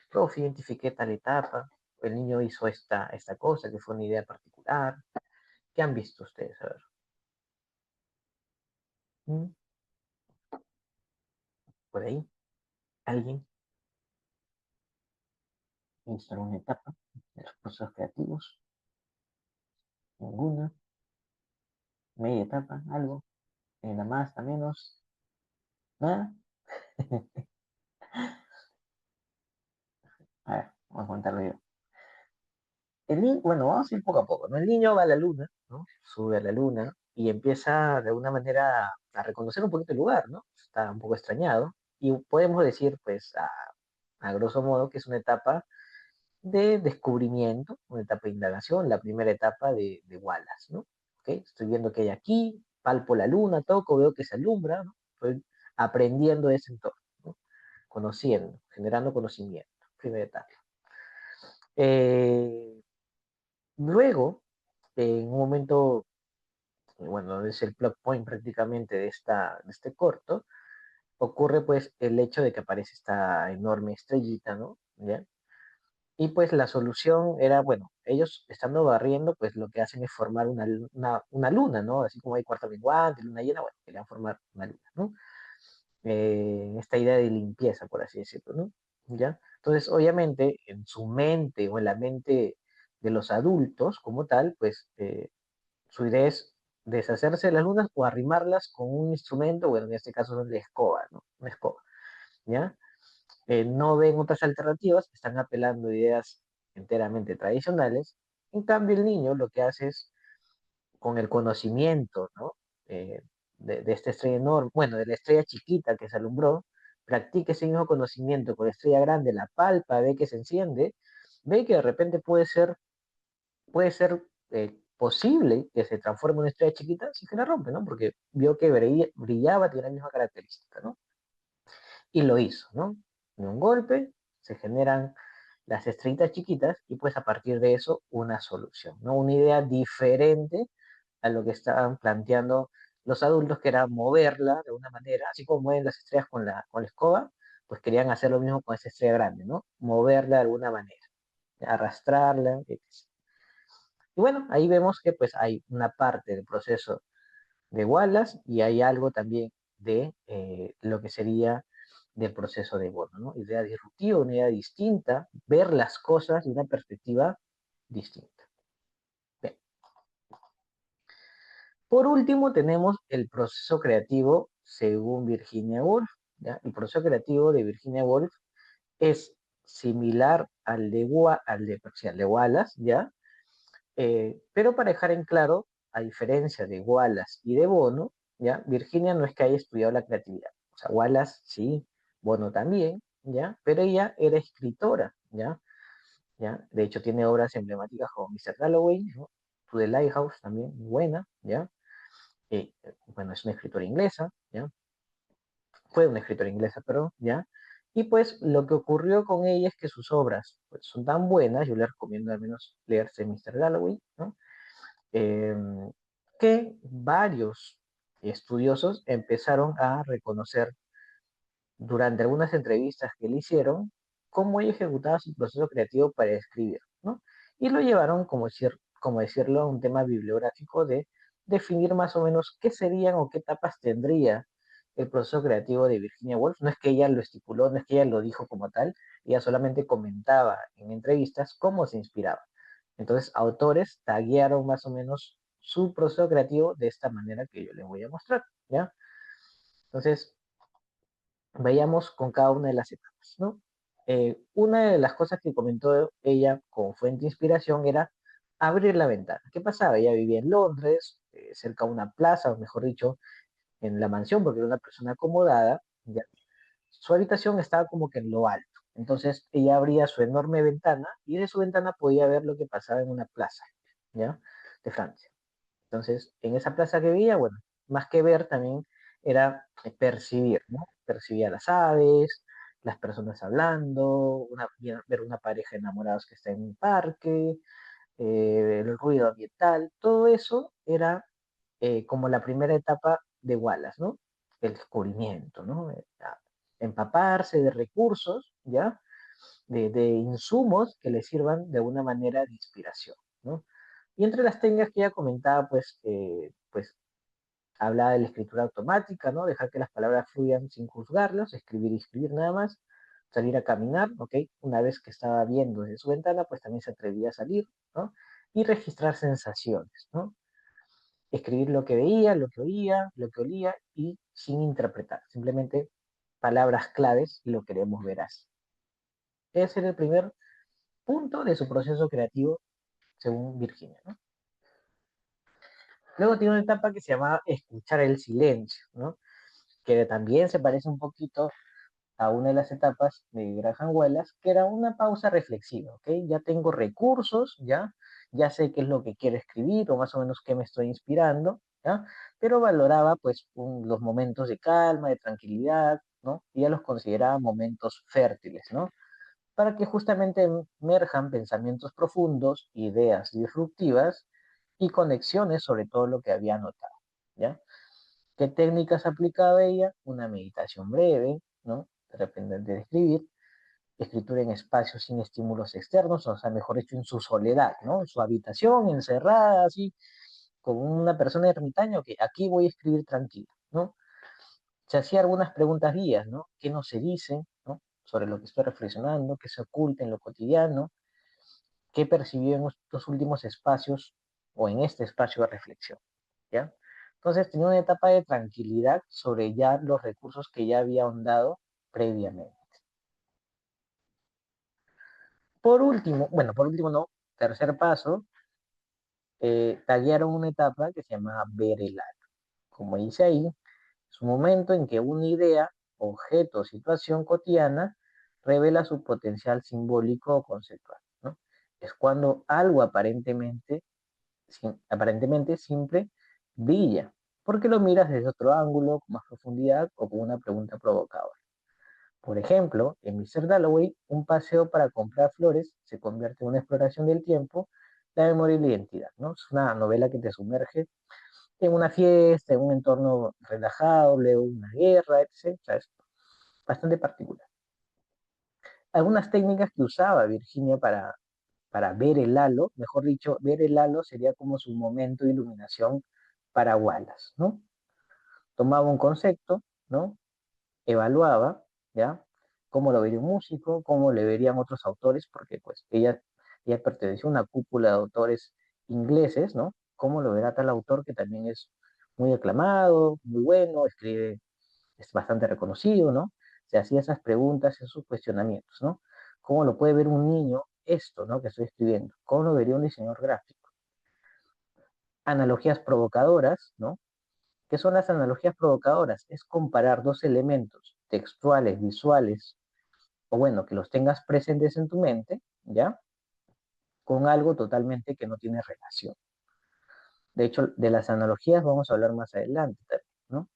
Profe, identifiqué tal etapa, el niño hizo esta cosa, que fue una idea particular. ¿Qué han visto ustedes? A ver. ¿Mm? ¿Por ahí? ¿Alguien? ¿Ha visto alguna etapa de los procesos creativos? ¿Ninguna? ¿Media etapa? ¿Algo? ¿La más, la menos? ¿Nada? A ver, vamos a contarlo yo. El niño, bueno, vamos a ir poco a poco, ¿no? El niño va a la luna, ¿no? Sube a la luna y empieza de alguna manera a reconocer un poquito el lugar, ¿no? Está un poco extrañado y podemos decir, pues, a grosso modo, que es una etapa de descubrimiento, una etapa de indagación, la primera etapa de Wallace, ¿no? ¿Ok? Estoy viendo que hay aquí, palpo la luna, toco, veo que se alumbra, ¿no? Estoy aprendiendo de ese entorno, ¿no? Conociendo, generando conocimiento, primera etapa. Eh, Luego, en un momento, bueno, es el plot point prácticamente de este corto, ocurre pues el hecho de que aparece esta enorme estrellita, ¿no? ¿Ya? Y pues la solución era, bueno, ellos estando barriendo, pues lo que hacen es formar una luna, ¿no? Así como hay cuarto menguante, luna llena, bueno, querían formar una luna, ¿no? Esta idea de limpieza, por así decirlo, ¿no? ¿Ya? Entonces, obviamente, en su mente o en la mente de los adultos como tal, pues su idea es deshacerse de las lunas o arrimarlas con un instrumento, bueno, en este caso es la escoba, ¿no? Una escoba, ¿ya? No ven otras alternativas, están apelando a ideas enteramente tradicionales. En cambio, el niño lo que hace es, con el conocimiento, ¿no? Eh, de esta estrella enorme, bueno, de la estrella chiquita que se alumbró, practica ese mismo conocimiento con la estrella grande, la palpa, ve que se enciende, ve que de repente puede ser posible que se transforme en una estrella chiquita si que la rompe, ¿no? Porque vio que brillaba, tiene la misma característica, ¿no? Y lo hizo, ¿no? De un golpe se generan las estrellitas chiquitas y pues a partir de eso una solución, ¿no? Una idea diferente a lo que estaban planteando los adultos, que era moverla de una manera, así como mueven las estrellas con la escoba, pues querían hacer lo mismo con esa estrella grande, ¿no? Moverla de alguna manera, arrastrarla, etc. Y bueno, ahí vemos que pues hay una parte del proceso de Wallace y hay algo también de lo que sería del proceso de Bohr, ¿no? Idea disruptiva, una idea distinta, ver las cosas de una perspectiva distinta. Bien. Por último, tenemos el proceso creativo según Virginia Woolf, ¿ya? El proceso creativo de Virginia Woolf es similar al de Wallace, ¿ya? Pero para dejar en claro, a diferencia de Wallace y de Bono, ¿ya? Virginia no es que haya estudiado la creatividad. O sea, Wallace sí, Bono también, ¿ya? Pero ella era escritora, ¿ya? ¿Ya? De hecho, tiene obras emblemáticas como Mr. Dalloway, ¿no? To the Lighthouse, también muy buena, ¿ya? Bueno, es una escritora inglesa, ¿ya? Fue una escritora inglesa, perdón, ¿ya? Y pues lo que ocurrió con ella es que sus obras pues, son tan buenas, yo les recomiendo al menos leerse Mr. Dalloway, ¿no? eh, que varios estudiosos empezaron a reconocer durante algunas entrevistas que le hicieron cómo ella ejecutaba su proceso creativo para escribir, ¿no? Y lo llevaron, como decirlo, a un tema bibliográfico de definir más o menos qué serían o qué etapas tendría el proceso creativo de Virginia Woolf. No es que ella lo estipuló, no es que ella lo dijo como tal, ella solamente comentaba en entrevistas cómo se inspiraba. Entonces, autores taguearon más o menos su proceso creativo de esta manera que yo les voy a mostrar, ¿ya? Entonces, vayamos con cada una de las etapas, ¿no? Una de las cosas que comentó ella como fuente de inspiración era abrir la ventana. ¿Qué pasaba? Ella vivía en Londres, cerca de una plaza, o mejor dicho, en la mansión, porque era una persona acomodada, ¿ya? Su habitación estaba como que en lo alto. Entonces ella abría su enorme ventana y de su ventana podía ver lo que pasaba en una plaza, ¿ya? De Francia. Entonces, en esa plaza que veía, bueno, más que ver también era percibir, ¿no? Percibía las aves, las personas hablando, ver una pareja enamorados que está en un parque, el ruido ambiental, todo eso era como la primera etapa de Wallace, ¿no? El descubrimiento, ¿no? Empaparse de recursos, ¿ya? De insumos que le sirvan de una manera de inspiración, ¿no? Y entre las técnicas que ella comentaba, pues hablaba de la escritura automática, ¿no? Dejar que las palabras fluyan sin juzgarlas, escribir y escribir nada más, salir a caminar, ¿ok? Una vez que estaba viendo desde su ventana, pues también se atrevía a salir, ¿no? Y registrar sensaciones, ¿no? Escribir lo que veía, lo que oía, lo que olía y sin interpretar, simplemente palabras claves y lo queremos ver así. Ese era el primer punto de su proceso creativo, según Virginia, ¿no? Luego tiene una etapa que se llama escuchar el silencio, ¿no? Que también se parece un poquito a una de las etapas de Graham Wallace, que era una pausa reflexiva, ¿ok? Ya tengo recursos, ya sé qué es lo que quiero escribir o más o menos qué me estoy inspirando, ¿ya? Pero valoraba pues los momentos de calma, de tranquilidad, ¿no? Y ya los consideraba momentos fértiles, ¿no? Para que justamente emerjan pensamientos profundos, ideas disruptivas y conexiones sobre todo lo que había notado, ¿ya? ¿Qué técnicas aplicaba ella? Una meditación breve, ¿no? De repente de escribir, escritura en espacios sin estímulos externos, o sea, mejor dicho, en su soledad, ¿no? En su habitación, encerrada, así, como una persona ermitaña, que aquí voy a escribir tranquilo, ¿no? Se hacía algunas preguntas guías, ¿no? ¿Qué no se dice, ¿no? Sobre lo que estoy reflexionando, qué se oculta en lo cotidiano, qué percibió en estos últimos espacios o en este espacio de reflexión, ¿ya? Entonces tenía una etapa de tranquilidad sobre ya los recursos que ya había ahondado previamente. Por último, bueno, por último no, tercer paso, tallaron una etapa que se llamaba ver el algo. Como dice ahí, es un momento en que una idea, objeto o situación cotidiana revela su potencial simbólico o conceptual, ¿no? Es cuando algo aparentemente simple brilla, porque lo miras desde otro ángulo, con más profundidad o con una pregunta provocadora. Por ejemplo, en Mr. Dalloway, un paseo para comprar flores se convierte en una exploración del tiempo, la memoria y la identidad, ¿no? Es una novela que te sumerge en una fiesta, en un entorno relajado, luego una guerra, etc. O sea, es bastante particular. Algunas técnicas que usaba Virginia para ver el halo, mejor dicho, ver el halo sería como su momento de iluminación para Wallace, ¿no? Tomaba un concepto, ¿no? Evaluaba, ¿ya? Cómo lo vería un músico, cómo le verían otros autores, porque pues ella perteneció a una cúpula de autores ingleses, ¿no? Cómo lo verá tal autor que también es muy aclamado, muy bueno, escribe, es bastante reconocido, ¿no? Se hacía esas preguntas, esos cuestionamientos, ¿no? ¿Cómo lo puede ver un niño esto, ¿no? Que estoy escribiendo? ¿Cómo lo vería un diseñador gráfico? Analogías provocadoras, ¿no? ¿Qué son las analogías provocadoras? Es comparar dos elementos textuales, visuales, o bueno, que los tengas presentes en tu mente, ¿ya? Con algo totalmente que no tiene relación. De hecho, de las analogías vamos a hablar más adelante también, ¿no?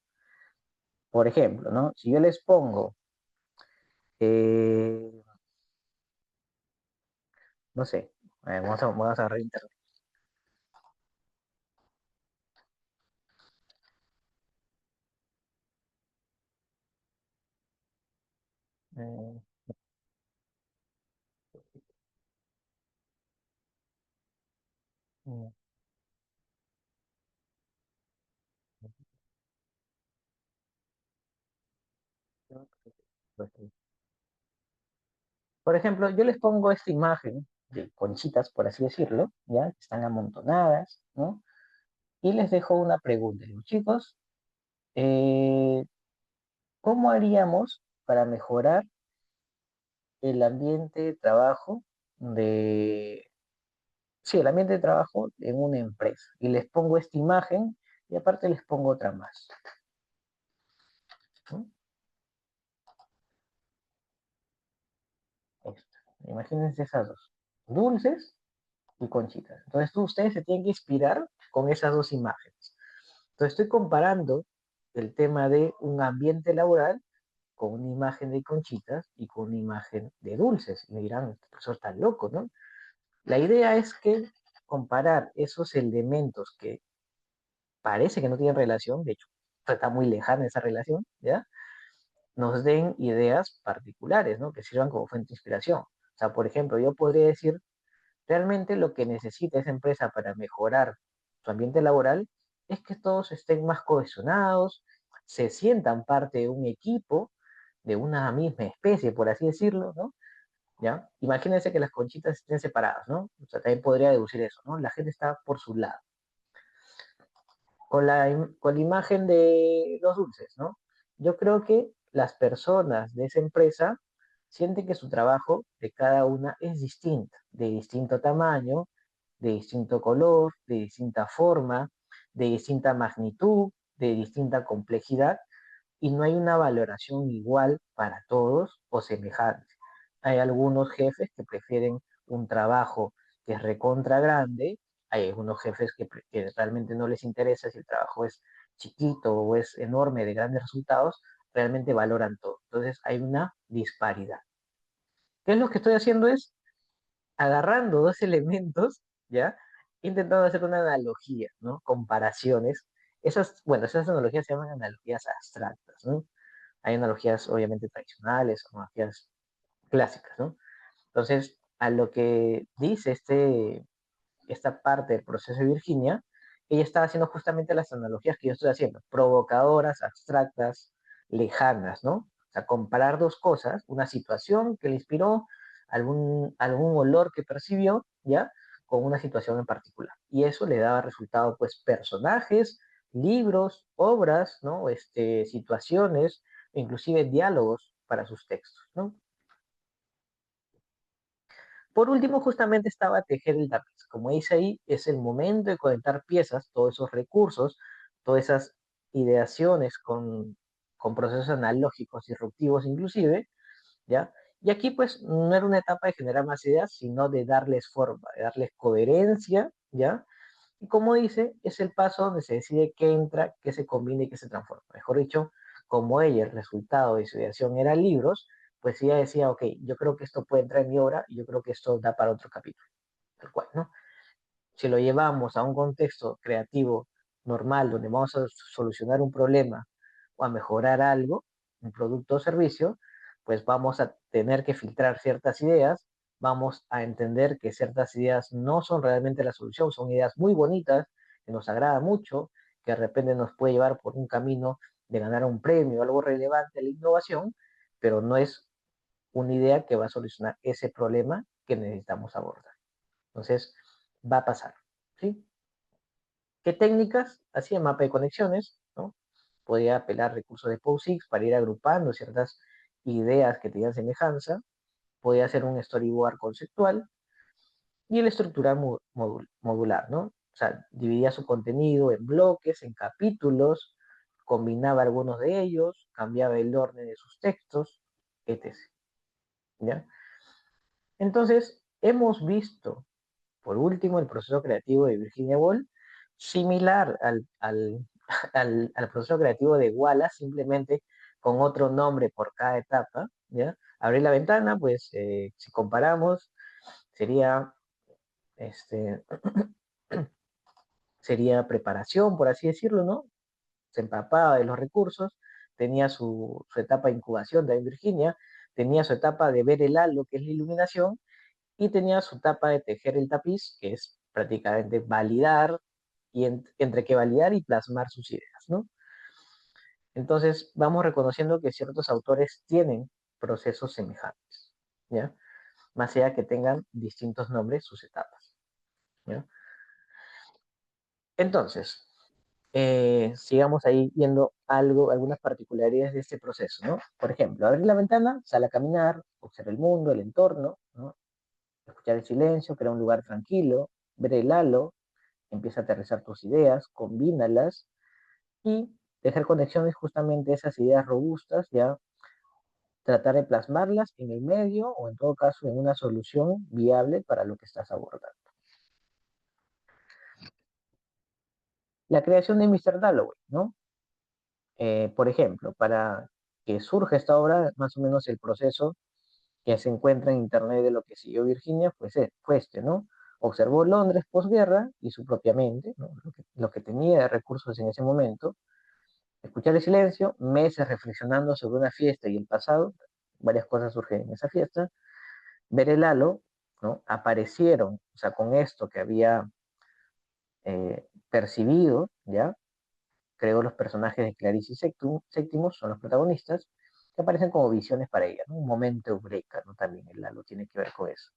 Por ejemplo, ¿no? Si yo les pongo, eh, no sé, vamos a agarrar internet. Eh, mm, Por ejemplo, yo les pongo esta imagen de conchitas, por así decirlo, ¿ya? Que están amontonadas, ¿no? Y les dejo una pregunta. Digo, chicos, eh, ¿cómo haríamos para mejorar el ambiente de trabajo de, sí, el ambiente de trabajo en una empresa? Y les pongo esta imagen y aparte les pongo otra más, ¿no? Esta. Imagínense esas dos, dulces y conchitas. Entonces ustedes se tienen que inspirar con esas dos imágenes. Entonces estoy comparando el tema de un ambiente laboral con una imagen de conchitas y con una imagen de dulces. Y me dirán, este profesor está loco, ¿no? La idea es que comparar esos elementos que parece que no tienen relación, de hecho, está muy lejana esa relación, ¿ya? Nos den ideas particulares, ¿no? Que sirvan como fuente de inspiración. O sea, por ejemplo, yo podría decir, realmente lo que necesita esa empresa para mejorar su ambiente laboral es que todos estén más cohesionados, se sientan parte de un equipo, de una misma especie, por así decirlo, ¿no? ¿Ya? Imagínense que las conchitas estén separadas, ¿no? O sea, también podría deducir eso, ¿no? La gente está por su lado. Con la imagen de los dulces, ¿no? Yo creo que las personas de esa empresa sienten que su trabajo de cada una es distinta, de distinto tamaño, de distinto color, de distinta forma, de distinta magnitud, de distinta complejidad, y no hay una valoración igual para todos o semejante. Hay algunos jefes que prefieren un trabajo que es recontra grande, hay algunos jefes que realmente no les interesa si el trabajo es chiquito o es enorme de grandes resultados, realmente valoran todo. Entonces hay una disparidad. ¿Qué es lo que estoy haciendo? Es agarrando dos elementos, ¿ya? Intentando hacer una analogía, ¿no? Comparaciones. Bueno, esas analogías se llaman analogías abstractas, ¿no? Hay analogías obviamente tradicionales, analogías clásicas, ¿no? Entonces, a lo que dice esta parte del proceso de Virginia, ella está haciendo justamente las analogías que yo estoy haciendo, provocadoras, abstractas, lejanas, ¿no? O sea, comparar dos cosas, una situación que le inspiró, algún olor que percibió, ¿ya? Con una situación en particular. Y eso le daba resultado, pues, personajes, libros, obras, ¿no? Situaciones, inclusive diálogos para sus textos, ¿no? Por último, justamente estaba tejer el tapiz. Como dice ahí, es el momento de conectar piezas, todos esos recursos, todas esas ideaciones con procesos analógicos disruptivos inclusive, ¿ya? Y aquí pues no era una etapa de generar más ideas, sino de darles forma, de darles coherencia, ¿ya? Y como dice, es el paso donde se decide qué entra, qué se combina y qué se transforma. Mejor dicho, como ella, el resultado de su ideación era libros, pues ella decía, ok, yo creo que esto puede entrar en mi obra y yo creo que esto da para otro capítulo, tal cual, ¿no? Si lo llevamos a un contexto creativo normal, donde vamos a solucionar un problema o a mejorar algo, un producto o servicio, pues vamos a tener que filtrar ciertas ideas, vamos a entender que ciertas ideas no son realmente la solución, son ideas muy bonitas, que nos agrada mucho, que de repente nos puede llevar por un camino de ganar un premio, algo relevante a la innovación, pero no es una idea que va a solucionar ese problema que necesitamos abordar. Entonces, va a pasar, ¿sí? ¿Qué técnicas? Hacía mapa de conexiones, ¿no? Podía apelar recursos de POSIX para ir agrupando ciertas ideas que tenían semejanza, podía hacer un storyboard conceptual y el estructural modular, ¿no? O sea, dividía su contenido en bloques, en capítulos, combinaba algunos de ellos, cambiaba el orden de sus textos, etc. ¿Ya? Entonces, hemos visto por último, el proceso creativo de Virginia Woolf, similar al proceso creativo de Wallace, simplemente con otro nombre por cada etapa, ¿ya? Abrir la ventana, pues, si comparamos, sería, este, sería preparación, por así decirlo, ¿no? Se empapaba de los recursos, tenía su etapa de incubación de Virginia, tenía su etapa de ver el halo, que es la iluminación, y tenía su etapa de tejer el tapiz, que es prácticamente validar, y entre que validar y plasmar sus ideas, ¿no? Entonces vamos reconociendo que ciertos autores tienen procesos semejantes, ¿ya? Más allá que tengan distintos nombres sus etapas, ¿ya? Entonces, sigamos ahí viendo algo, algunas particularidades de este proceso, ¿no? Por ejemplo, abrir la ventana, sal a caminar, observa el mundo, el entorno, ¿no? Escuchar el silencio, crear un lugar tranquilo, ver el halo, empieza a aterrizar tus ideas, combínalas y dejar conexiones justamente esas ideas robustas, ya tratar de plasmarlas en el medio o en todo caso en una solución viable para lo que estás abordando. La creación de Mr. Dalloway, ¿no? Por ejemplo, para que surja esta obra, más o menos el proceso que se encuentra en internet de lo que siguió Virginia fue este, ¿no? Observó Londres posguerra y su propia mente, ¿no? Lo que tenía de recursos en ese momento, escuchar el silencio, meses reflexionando sobre una fiesta y el pasado, varias cosas surgen en esa fiesta, ver el halo, ¿no? Aparecieron, o sea, con esto que había percibido, ¿ya? Creo los personajes de Clarice y Séptimo son los protagonistas, que aparecen como visiones para ella, ¿no? Un momento eureka, ¿no? También el halo tiene que ver con eso.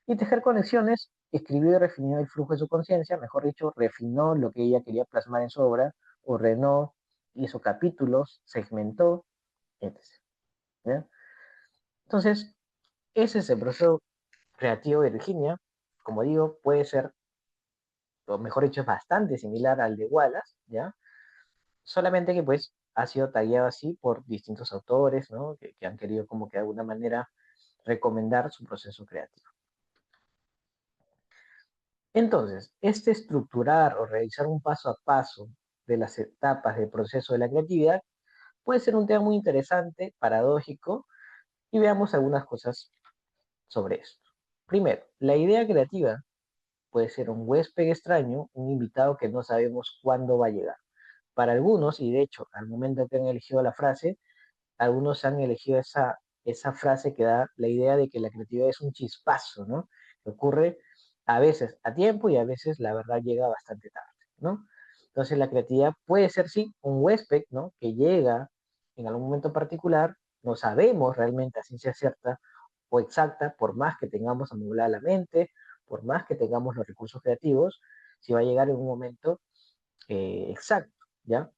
Y tejer conexiones, escribió y refinó el flujo de su conciencia, mejor dicho, refinó lo que ella quería plasmar en su obra, ordenó, hizo capítulos, segmentó, etc. ¿Ya? Entonces, ese es el proceso creativo de Virginia. Como digo, puede ser, o mejor dicho, es bastante similar al de Wallace, ¿ya? Solamente que pues ha sido tallado así por distintos autores, ¿no? Que han querido como que de alguna manera recomendar su proceso creativo. Entonces, este estructurar o realizar un paso a paso de las etapas del proceso de la creatividad puede ser un tema muy interesante, paradójico, y veamos algunas cosas sobre esto. Primero, la idea creativa puede ser un huésped extraño, un invitado que no sabemos cuándo va a llegar. Para algunos, y de hecho, al momento que han elegido la frase, algunos han elegido esa frase que da la idea de que la creatividad es un chispazo, ¿no? Que ocurre a veces a tiempo y a veces la verdad llega bastante tarde, ¿no? Entonces la creatividad puede ser, sí, un huésped, ¿no? Que llega en algún momento particular, no sabemos realmente a ciencia cierta o exacta, por más que tengamos amueblada la mente, por más que tengamos los recursos creativos, si va a llegar en un momento exacto, ¿ya?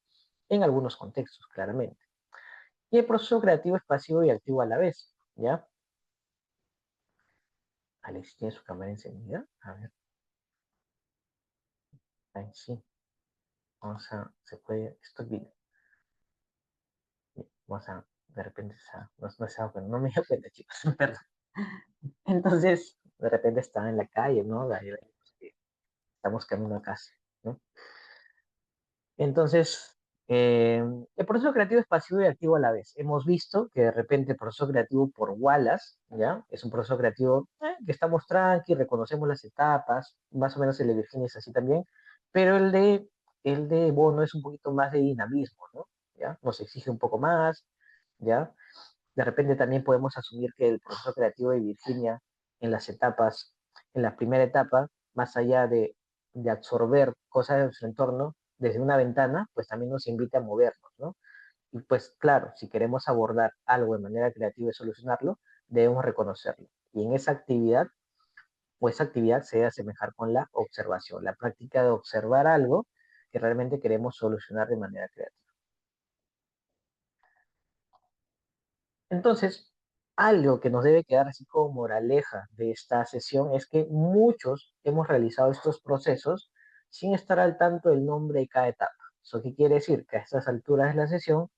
En algunos contextos, claramente. Y el proceso creativo es pasivo y activo a la vez, ¿ya? Alex tiene su cámara encendida. A ver, ahí sí. Vamos a, se puede, esto es video. Vamos a, de repente, no se da cuenta, no me dio cuenta, chicos, perdón. Entonces, de repente estaba en la calle, ¿no? Estamos camino a casa, ¿no? Entonces, el proceso creativo es pasivo y activo a la vez. Hemos visto que de repente el proceso creativo por Wallace, ¿ya? Es un proceso creativo que estamos tranqui, reconocemos las etapas, más o menos el de Virginia es así también, pero el de Bono es un poquito más de dinamismo, ¿no? ¿Ya? Nos exige un poco más, ¿ya? De repente también podemos asumir que el proceso creativo de Virginia en las etapas, en la primera etapa, más allá de absorber cosas de su entorno desde una ventana, pues también nos invita a movernos, ¿no? Y pues claro, si queremos abordar algo de manera creativa y solucionarlo, debemos reconocerlo. Y en esa actividad, o esa actividad se debe asemejar con la observación, la práctica de observar algo que realmente queremos solucionar de manera creativa. Entonces, algo que nos debe quedar así como moraleja de esta sesión es que muchos hemos realizado estos procesos sin estar al tanto del nombre de cada etapa. ¿Eso qué quiere decir? Que a estas alturas de la sesión,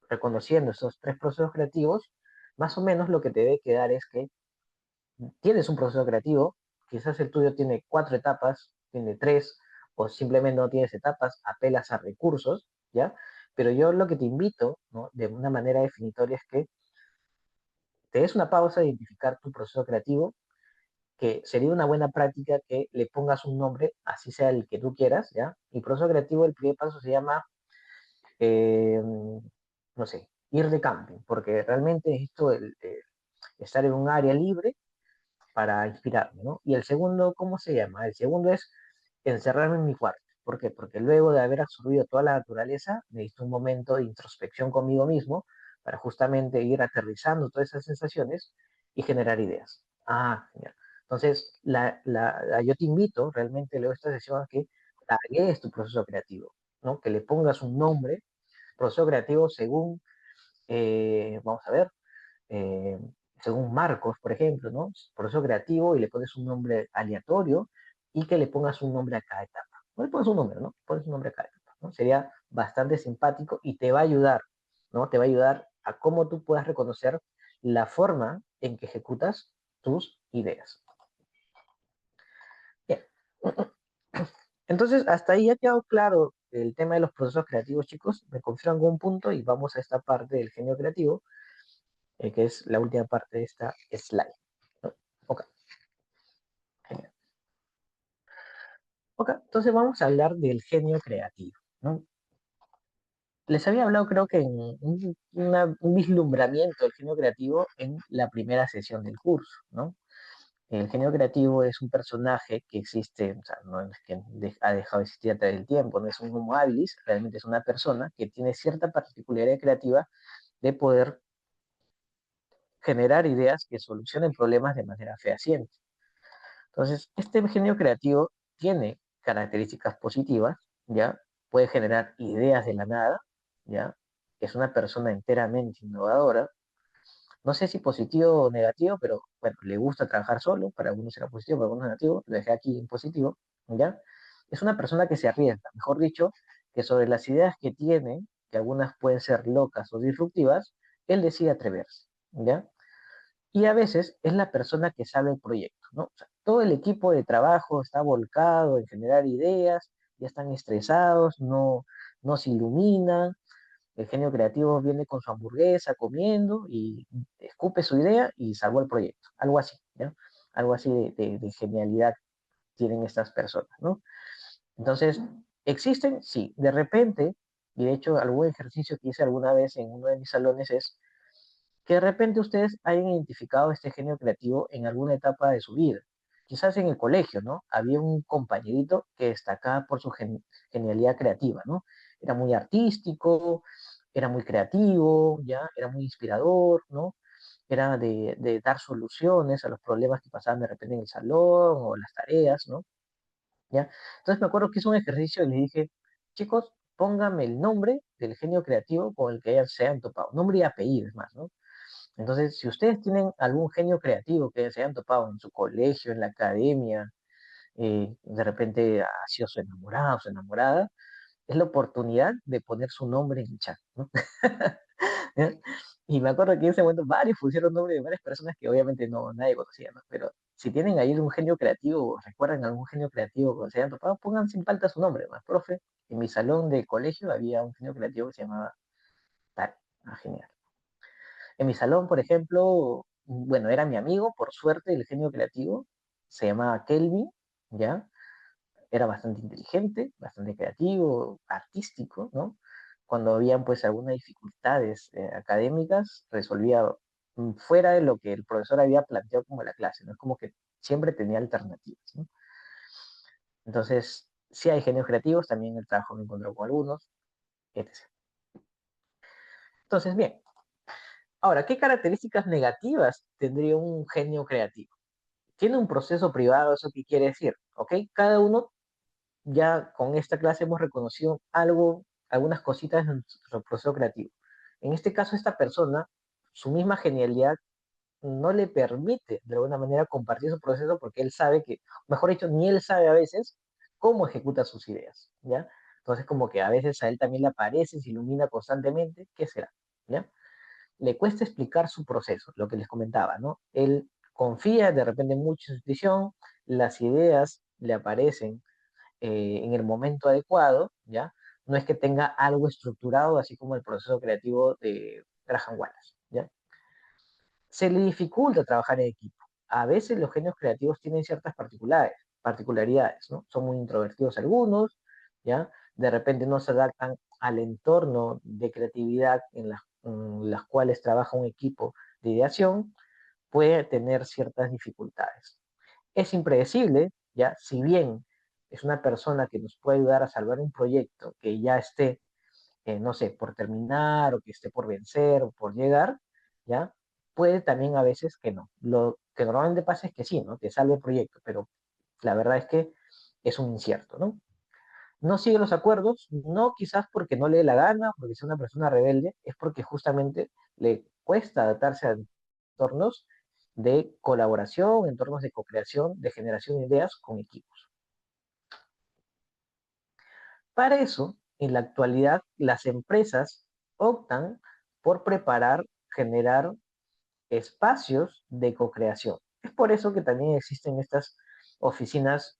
reconociendo estos tres procesos creativos, más o menos lo que te debe quedar es que tienes un proceso creativo, quizás el tuyo tiene 4 etapas, tiene 3, o simplemente no tienes etapas, apelas a recursos, ¿ya? Pero yo lo que te invito, ¿no? De una manera definitoria es que te des una pausa, identificar tu proceso creativo, que sería una buena práctica que le pongas un nombre, así sea el que tú quieras, ¿ya? Mi proceso creativo, el primer paso se llama, eh, no sé, ir de camping, porque realmente esto, estar en un área libre para inspirarme, ¿no? Y el segundo, ¿cómo se llama? El segundo es encerrarme en mi cuarto. ¿Por qué? Porque luego de haber absorbido toda la naturaleza, necesito un momento de introspección conmigo mismo para justamente ir aterrizando todas esas sensaciones y generar ideas. Ah, genial. Entonces, yo te invito realmente luego de esta sesión a que taguees tu proceso creativo, ¿no? Que le pongas un nombre, proceso creativo según, vamos a ver, eh, según Marcos, por ejemplo, ¿no? Proceso creativo y le pones un nombre aleatorio y que le pongas un nombre a cada etapa. No le pones un nombre, ¿no? Pones un nombre a cada etapa, ¿no? Sería bastante simpático y te va a ayudar, ¿no? Te va a ayudar a cómo tú puedas reconocer la forma en que ejecutas tus ideas. Bien. Entonces, hasta ahí ya ha quedado claro el tema de los procesos creativos, chicos. Me confirman algún punto y vamos a esta parte del genio creativo, que es la última parte de esta slide, ¿no? Ok, genial. Ok, entonces vamos a hablar del genio creativo, ¿no? Les había hablado, creo que en un vislumbramiento del genio creativo en la primera sesión del curso, ¿no? El genio creativo es un personaje que existe, o sea, no es que ha dejado de existir a través del tiempo, no es un homo habilis, realmente es una persona que tiene cierta particularidad creativa de poder generar ideas que solucionen problemas de manera fehaciente. Entonces, este genio creativo tiene características positivas, ¿ya? Puede generar ideas de la nada, ¿ya? Es una persona enteramente innovadora. No sé si positivo o negativo, pero bueno, le gusta trabajar solo, para algunos será positivo, para algunos negativo, lo dejé aquí en positivo, ¿ya? Es una persona que se arriesga, mejor dicho, que sobre las ideas que tiene, que algunas pueden ser locas o disruptivas, él decide atreverse, ¿ya? Y a veces es la persona que sabe el proyecto, ¿no? O sea, todo el equipo de trabajo está volcado en generar ideas, ya están estresados, no se iluminan, el genio creativo viene con su hamburguesa comiendo y escupe su idea y salvó el proyecto, algo así, ¿ya? Algo así de genialidad tienen estas personas, ¿no? Entonces, ¿existen? Sí, de repente, y de hecho algún ejercicio que hice alguna vez en uno de mis salones es que de repente ustedes hayan identificado este genio creativo en alguna etapa de su vida. Quizás en el colegio, ¿no? Había un compañerito que destacaba por su genialidad creativa, ¿no? Era muy artístico, era muy creativo, ¿ya? Era muy inspirador, ¿no? era de dar soluciones a los problemas que pasaban de repente en el salón o las tareas, ¿no? ¿Ya? Entonces me acuerdo que hice un ejercicio y les dije, chicos, pónganme el nombre del genio creativo con el que ellos se han topado, nombre y apellido, es más, ¿no? Entonces, si ustedes tienen algún genio creativo que se hayan topado en su colegio, en la academia, de repente ha sido su enamorado, su enamorada, es la oportunidad de poner su nombre en el chat, ¿no? ¿Ya? Y me acuerdo que en ese momento varios pusieron nombre de varias personas que obviamente no, nadie conocía, ¿no? Pero si tienen ahí un genio creativo, recuerdan algún genio creativo que se hayan topado, pongan sin falta su nombre, más profe. En mi salón de colegio había un genio creativo que se llamaba tal. Ah, genial. En mi salón, por ejemplo, bueno, era mi amigo, por suerte, el genio creativo, se llamaba Kelvin, ¿ya? Era bastante inteligente, bastante creativo, artístico, ¿no? Cuando habían pues algunas dificultades académicas, resolvía fuera de lo que el profesor había planteado como la clase, ¿no? Es como que siempre tenía alternativas, ¿no? Entonces, sí hay genios creativos, también el trabajo me encontró con algunos, etc. Entonces, bien, ahora, ¿qué características negativas tendría un genio creativo? Tiene un proceso privado, ¿eso qué quiere decir? ¿Ok? Cada uno ya con esta clase hemos reconocido algo, algunas cositas en nuestro proceso creativo. En este caso, esta persona, su misma genialidad no le permite de alguna manera compartir su proceso porque él sabe que, mejor dicho, ni él sabe a veces cómo ejecuta sus ideas, ¿ya? Entonces, como que a veces a él también le aparece, se ilumina constantemente, ¿qué será? ¿Ya? Le cuesta explicar su proceso, lo que les comentaba, ¿no? Él confía de repente mucho en su intuición, las ideas le aparecen en el momento adecuado, ¿ya? No es que tenga algo estructurado, así como el proceso creativo de Graham Wallace, ¿ya? Se le dificulta trabajar en equipo. A veces los genios creativos tienen ciertas particularidades, ¿no? Son muy introvertidos algunos, ¿ya? De repente no se adaptan al entorno de creatividad en las cuales trabaja un equipo de ideación, puede tener ciertas dificultades. Es impredecible, ¿ya? Si bien es una persona que nos puede ayudar a salvar un proyecto que ya esté, no sé, por terminar o que esté por vencer o por llegar, ¿ya? Puede también a veces que no. Lo que normalmente pasa es que sí, ¿no? Que salve el proyecto, pero la verdad es que es un incierto, ¿no? No sigue los acuerdos, no quizás porque no le dé la gana, porque sea una persona rebelde, es porque justamente le cuesta adaptarse a entornos de colaboración, entornos de co-creación, de generación de ideas con equipos. Para eso, en la actualidad, las empresas optan por preparar, generar espacios de co-creación. Es por eso que también existen estas oficinas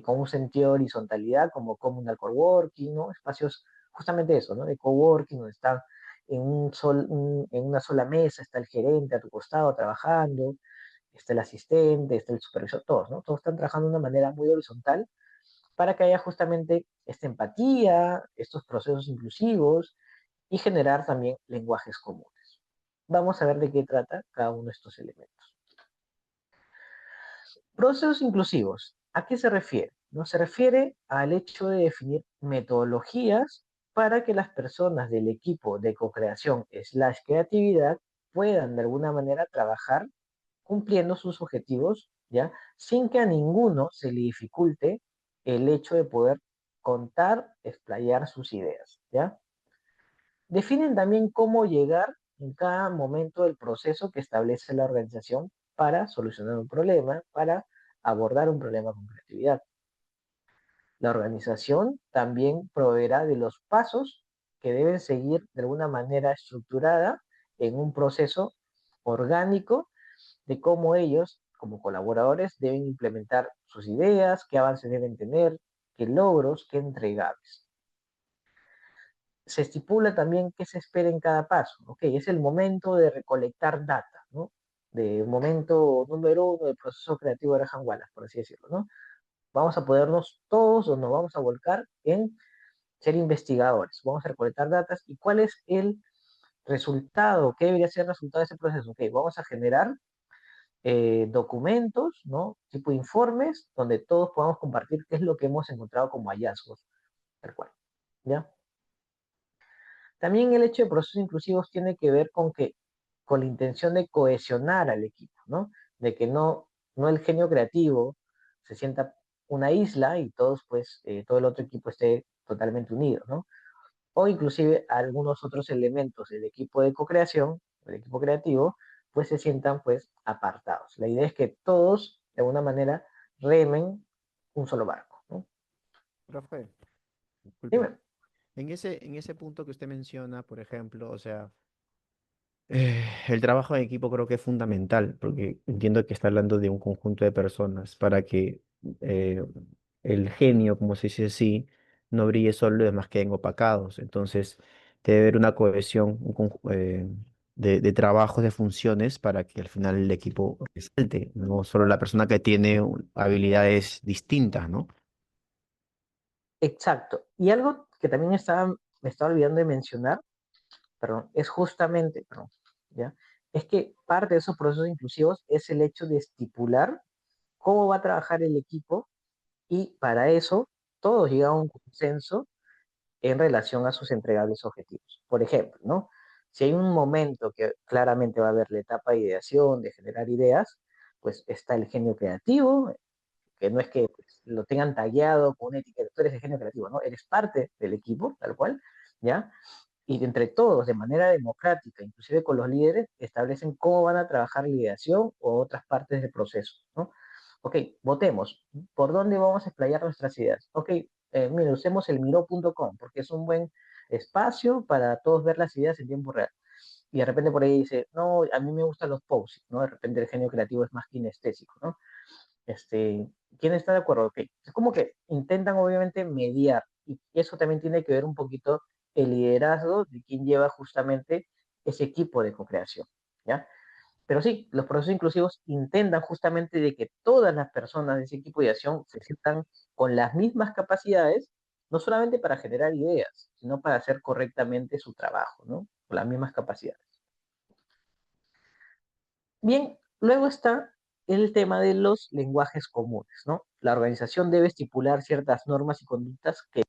con un sentido de horizontalidad, como Communal Coworking, ¿no? Espacios, justamente eso, ¿no? De coworking, donde está en una sola mesa, está el gerente a tu costado trabajando, está el asistente, está el supervisor, todos, ¿no? Todos están trabajando de una manera muy horizontal para que haya justamente esta empatía, estos procesos inclusivos y generar también lenguajes comunes. Vamos a ver de qué trata cada uno de estos elementos. Procesos inclusivos, ¿a qué se refiere? ¿No? Se refiere al hecho de definir metodologías para que las personas del equipo de co-creación slash creatividad puedan de alguna manera trabajar cumpliendo sus objetivos, ¿ya? Sin que a ninguno se le dificulte el hecho de poder contar, explayar sus ideas, ¿ya? Definen también cómo llegar en cada momento del proceso que establece la organización para solucionar un problema, para abordar un problema con creatividad. La organización también proveerá de los pasos que deben seguir de alguna manera estructurada en un proceso orgánico de cómo ellos, como colaboradores, deben implementar sus ideas, qué avances deben tener, qué logros, qué entregables. Se estipula también qué se espera en cada paso. Ok, es el momento de recolectar data, ¿no? De momento número uno del proceso creativo de Graham Wallace, por así decirlo, ¿no? Vamos a podernos todos o nos vamos a volcar en ser investigadores. Vamos a recolectar datos y cuál es el resultado, qué debería ser el resultado de ese proceso. Ok, vamos a generar documentos, ¿no? Tipo informes, donde todos podamos compartir qué es lo que hemos encontrado como hallazgos, tal cual, ¿ya? También el hecho de procesos inclusivos tiene que ver con que con la intención de cohesionar al equipo, ¿no? De que no el genio creativo se sienta una isla y todos, pues, todo el otro equipo esté totalmente unido, ¿no? O inclusive algunos otros elementos del equipo de co-creación, del equipo creativo, pues se sientan pues apartados. La idea es que todos, de alguna manera, remen un solo barco, ¿no? Profe, disculpe. Dime. En ese punto que usted menciona, por ejemplo, o sea, el trabajo en equipo creo que es fundamental, porque entiendo que está hablando de un conjunto de personas para que eh, el genio, como se dice así, no brille solo y los demás queden opacados. Entonces, debe haber una cohesión de trabajos, de funciones, para que al final el equipo resalte, no solo la persona que tiene habilidades distintas, ¿no? Exacto. Y algo que también me estaba olvidando de mencionar, perdón, es justamente, perdón, ¿ya? Es que parte de esos procesos inclusivos es el hecho de estipular cómo va a trabajar el equipo y para eso todos llegan a un consenso en relación a sus entregables objetivos. Por ejemplo, ¿no? Si hay un momento que claramente va a haber la etapa de ideación, de generar ideas, pues está el genio creativo, que no es que pues, lo tengan tagueado con una etiqueta, tú eres el genio creativo, ¿no? Eres parte del equipo, tal cual, ¿ya? Y entre todos, de manera democrática, inclusive con los líderes, establecen cómo van a trabajar la ideación o otras partes del proceso, ¿no? Ok, votemos. ¿Por dónde vamos a explayar nuestras ideas? Ok, mire, usemos el miro.com porque es un buen espacio para todos ver las ideas en tiempo real. Y de repente por ahí dice, no, a mí me gustan los posts, ¿no? De repente el genio creativo es más kinestésico, ¿no? Este, ¿quién está de acuerdo? Ok, es como que intentan obviamente mediar y eso también tiene que ver un poquito el liderazgo de quien lleva justamente ese equipo de co-creación, ¿ya? Pero sí, los procesos inclusivos intentan justamente de que todas las personas de ese equipo de acción se sientan con las mismas capacidades, no solamente para generar ideas, sino para hacer correctamente su trabajo, ¿no? Con las mismas capacidades. Bien, luego está el tema de los lenguajes comunes, ¿no? La organización debe estipular ciertas normas y conductas que...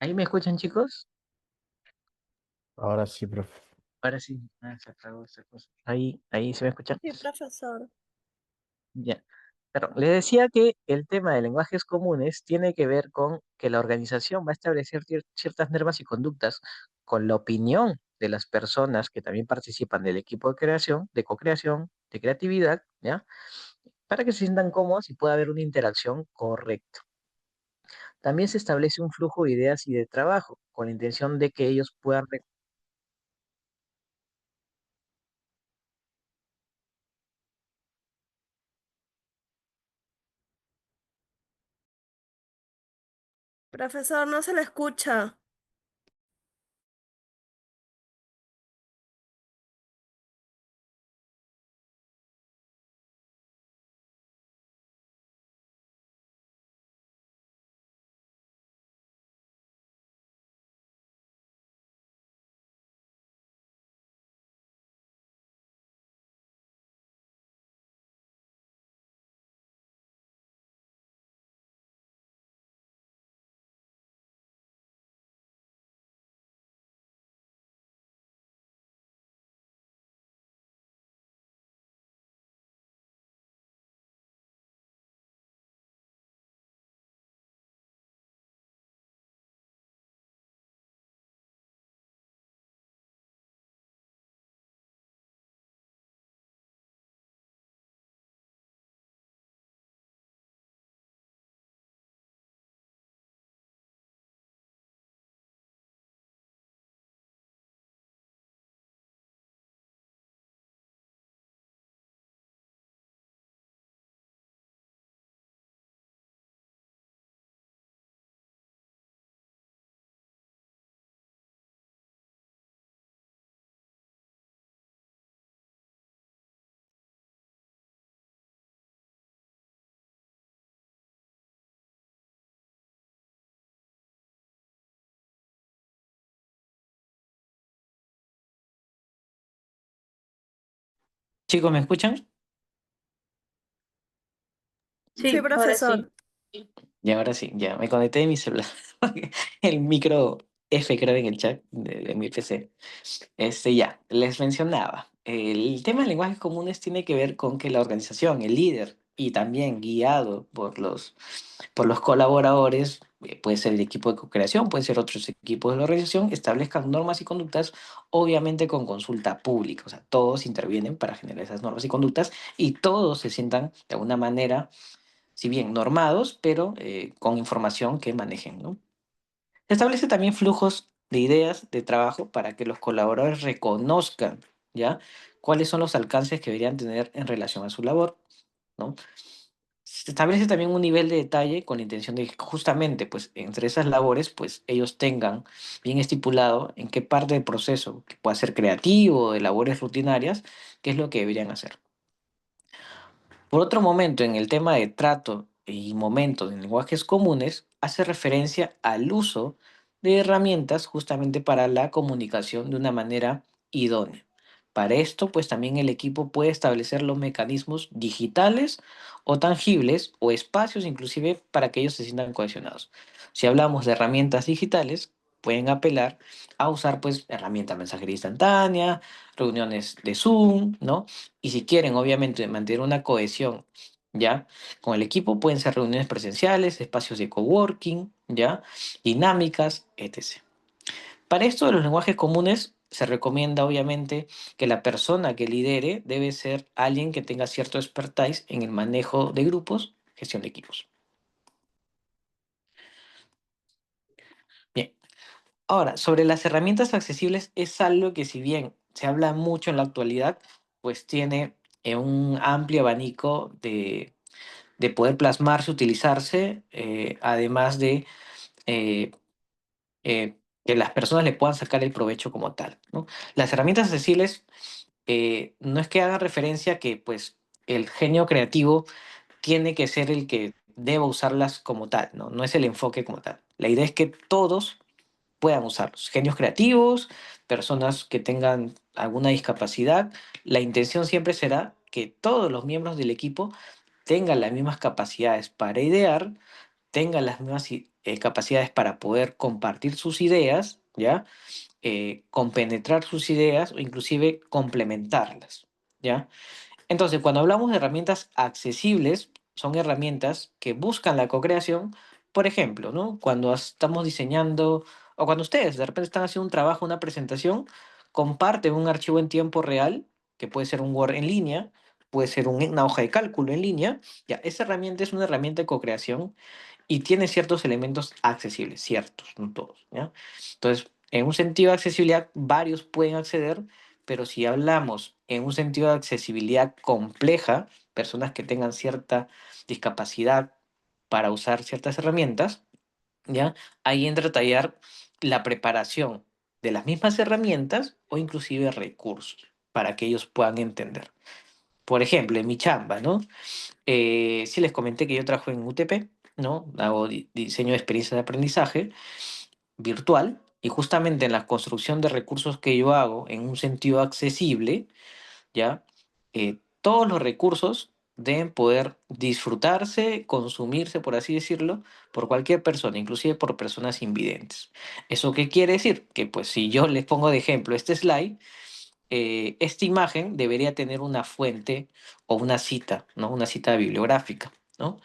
¿Ahí me escuchan, chicos? Ahora sí, profe. Ahora sí, se acabó esa cosa. Ahí se me escuchan. Sí, profesor. Ya. Pero les decía que el tema de lenguajes comunes tiene que ver con que la organización va a establecer ciertas normas y conductas con la opinión de las personas que también participan del equipo de creación, de co-creación, de creatividad, ¿ya? Para que se sientan cómodos y pueda haber una interacción correcta. También se establece un flujo de ideas y de trabajo con la intención de que ellos puedan... Profesor, no se le escucha. Chicos, ¿me escuchan? Sí, Sí, ahora sí. profesor. Y ahora sí, ya me conecté de mi celular. El micro F creo en el chat de mi PC. Ya, les mencionaba. El tema de lenguajes comunes tiene que ver con que la organización, el líder, y también guiado por los colaboradores, puede ser el equipo de co-creación, puede ser otros equipos de la organización, establezcan normas y conductas, obviamente con consulta pública. O sea, todos intervienen para generar esas normas y conductas y todos se sientan de alguna manera, si bien normados, pero con información que manejen, ¿no? Se establece también flujos de ideas de trabajo para que los colaboradores reconozcan, ¿ya? Cuáles son los alcances que deberían tener en relación a su labor, ¿no? Se establece también un nivel de detalle con la intención de que justamente, pues, entre esas labores, pues, ellos tengan bien estipulado en qué parte del proceso, que pueda ser creativo, de labores rutinarias, qué es lo que deberían hacer. Por otro momento, en el tema de trato y momentos en lenguajes comunes, hace referencia al uso de herramientas justamente para la comunicación de una manera idónea. Para esto, pues también el equipo puede establecer los mecanismos digitales o tangibles o espacios inclusive para que ellos se sientan cohesionados. Si hablamos de herramientas digitales, pueden apelar a usar pues herramientas de mensajería instantánea, reuniones de Zoom, ¿no? Y si quieren, obviamente, mantener una cohesión, ¿ya? Con el equipo pueden ser reuniones presenciales, espacios de coworking, ¿ya? Dinámicas, etc. Para esto de los lenguajes comunes, se recomienda, obviamente, que la persona que lidere debe ser alguien que tenga cierto expertise en el manejo de grupos, gestión de equipos. Bien. Ahora, sobre las herramientas accesibles, es algo que si bien se habla mucho en la actualidad, pues tiene un amplio abanico de poder plasmarse, utilizarse, además de eh, que las personas le puedan sacar el provecho como tal, ¿no? Las herramientas accesibles no es que hagan referencia a que pues el genio creativo tiene que ser el que deba usarlas como tal, ¿no? No es el enfoque como tal. La idea es que todos puedan usarlos. Genios creativos, personas que tengan alguna discapacidad. La intención siempre será que todos los miembros del equipo tengan las mismas capacidades para idear, tengan las mismas capacidades para poder compartir sus ideas, ¿ya? Compenetrar sus ideas o inclusive complementarlas, ¿ya? Entonces, cuando hablamos de herramientas accesibles, son herramientas que buscan la co-creación, por ejemplo, ¿no? Cuando estamos diseñando o cuando ustedes de repente están haciendo un trabajo, una presentación, comparten un archivo en tiempo real, que puede ser un Word en línea, puede ser una hoja de cálculo en línea, ya, esa herramienta es una herramienta de co-creación y tiene ciertos elementos accesibles, ciertos, no todos, ¿ya? Entonces, en un sentido de accesibilidad, varios pueden acceder, pero si hablamos en un sentido de accesibilidad compleja, personas que tengan cierta discapacidad para usar ciertas herramientas, ¿ya? Ahí entra a tallar la preparación de las mismas herramientas o inclusive recursos para que ellos puedan entender. Por ejemplo, en mi chamba, ¿no? Sí les comenté que yo trabajo en UTP, ¿no? Hago diseño de experiencia de aprendizaje virtual y justamente en la construcción de recursos que yo hago en un sentido accesible, ¿ya? Todos los recursos deben poder disfrutarse, consumirse, por así decirlo, por cualquier persona, inclusive por personas invidentes. ¿Eso qué quiere decir? Que pues si yo les pongo de ejemplo este slide, esta imagen debería tener una fuente o una cita, ¿no? Una cita bibliográfica, ¿no?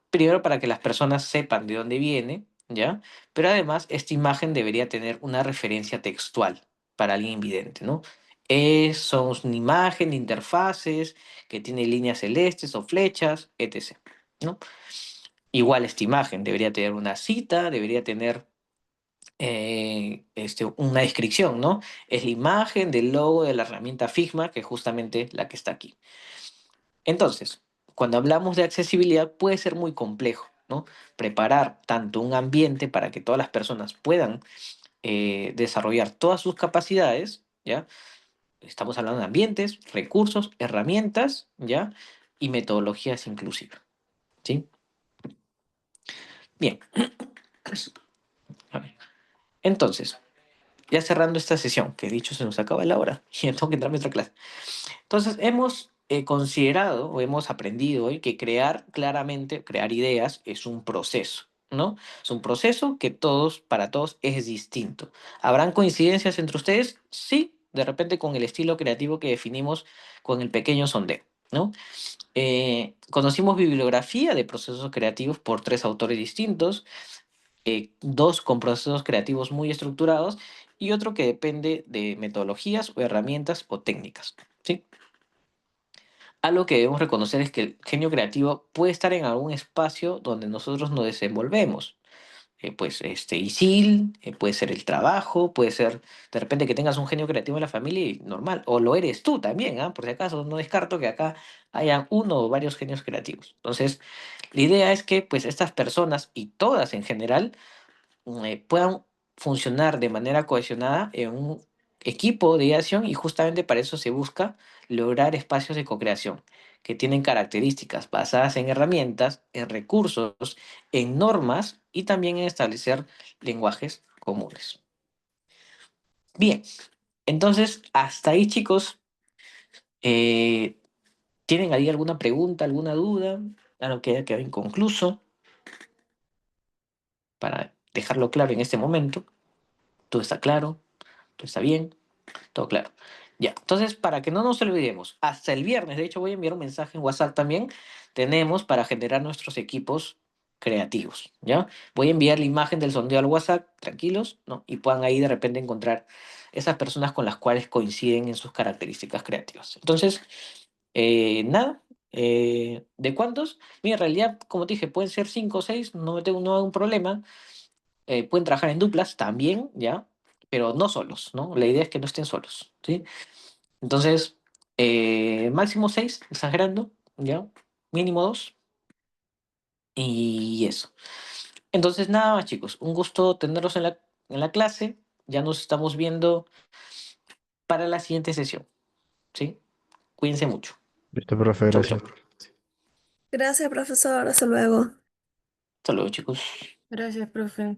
Primero para que las personas sepan de dónde viene, ¿ya? Pero además esta imagen debería tener una referencia textual para alguien invidente, ¿no? Son una imagen de interfaces que tiene líneas celestes o flechas, etc., ¿no? Igual esta imagen debería tener una cita, debería tener una descripción, ¿no? Es la imagen del logo de la herramienta Figma, que es justamente la que está aquí. Entonces, cuando hablamos de accesibilidad puede ser muy complejo, ¿no? Preparar tanto un ambiente para que todas las personas puedan desarrollar todas sus capacidades, ¿ya? Estamos hablando de ambientes, recursos, herramientas, ¿ya? Y metodologías inclusivas, ¿sí? Bien. A ver. Entonces, ya cerrando esta sesión, que dicho se nos acaba la hora y ya tengo que entrar a nuestra clase. Entonces, hemos considerado o hemos aprendido hoy que crear ideas es un proceso, ¿no? Es un proceso que para todos es distinto. ¿Habrán coincidencias entre ustedes? Sí, de repente con el estilo creativo que definimos con el pequeño sondeo, ¿no? Conocimos bibliografía de procesos creativos por 3 autores distintos, 2 con procesos creativos muy estructurados y otro que depende de metodologías o herramientas o técnicas, ¿sí? Algo que debemos reconocer es que el genio creativo puede estar en algún espacio donde nosotros nos desenvolvemos. Pues ISIL, puede ser el trabajo, puede ser de repente que tengas un genio creativo en la familia y normal, o lo eres tú también, ¿ah? Por si acaso, no descarto que acá haya uno o varios genios creativos. Entonces, la idea es que pues estas personas y todas en general puedan funcionar de manera cohesionada en un equipo de ideación y justamente para eso se busca lograr espacios de co-creación que tienen características basadas en herramientas, en recursos, en normas y también en establecer lenguajes comunes. Bien, entonces hasta ahí chicos, eh, ¿tienen ahí alguna pregunta, alguna duda? Algo que haya quedado inconcluso para dejarlo claro en este momento. ¿Todo está claro? ¿Todo está bien? Todo claro. Ya, entonces, para que no nos olvidemos, hasta el viernes, de hecho voy a enviar un mensaje en WhatsApp también, tenemos para generar nuestros equipos creativos, ¿ya? Voy a enviar la imagen del sondeo al WhatsApp, tranquilos, ¿no? Y puedan ahí de repente encontrar esas personas con las cuales coinciden en sus características creativas. Entonces, nada, ¿de cuántos? Mira, en realidad, como te dije, pueden ser 5 o 6, no hay un problema. Pueden trabajar en duplas también, ¿ya? Pero no solos, ¿no? La idea es que no estén solos, ¿sí? Entonces, máximo 6, exagerando, ¿ya? Mínimo 2 y eso. Entonces, nada más, chicos. Un gusto tenerlos en la clase. Ya nos estamos viendo para la siguiente sesión, ¿sí? Cuídense mucho. Listo, profe, Chau, chau. gracias. Gracias, profesor. Hasta luego. Hasta luego, chicos. Gracias, profe.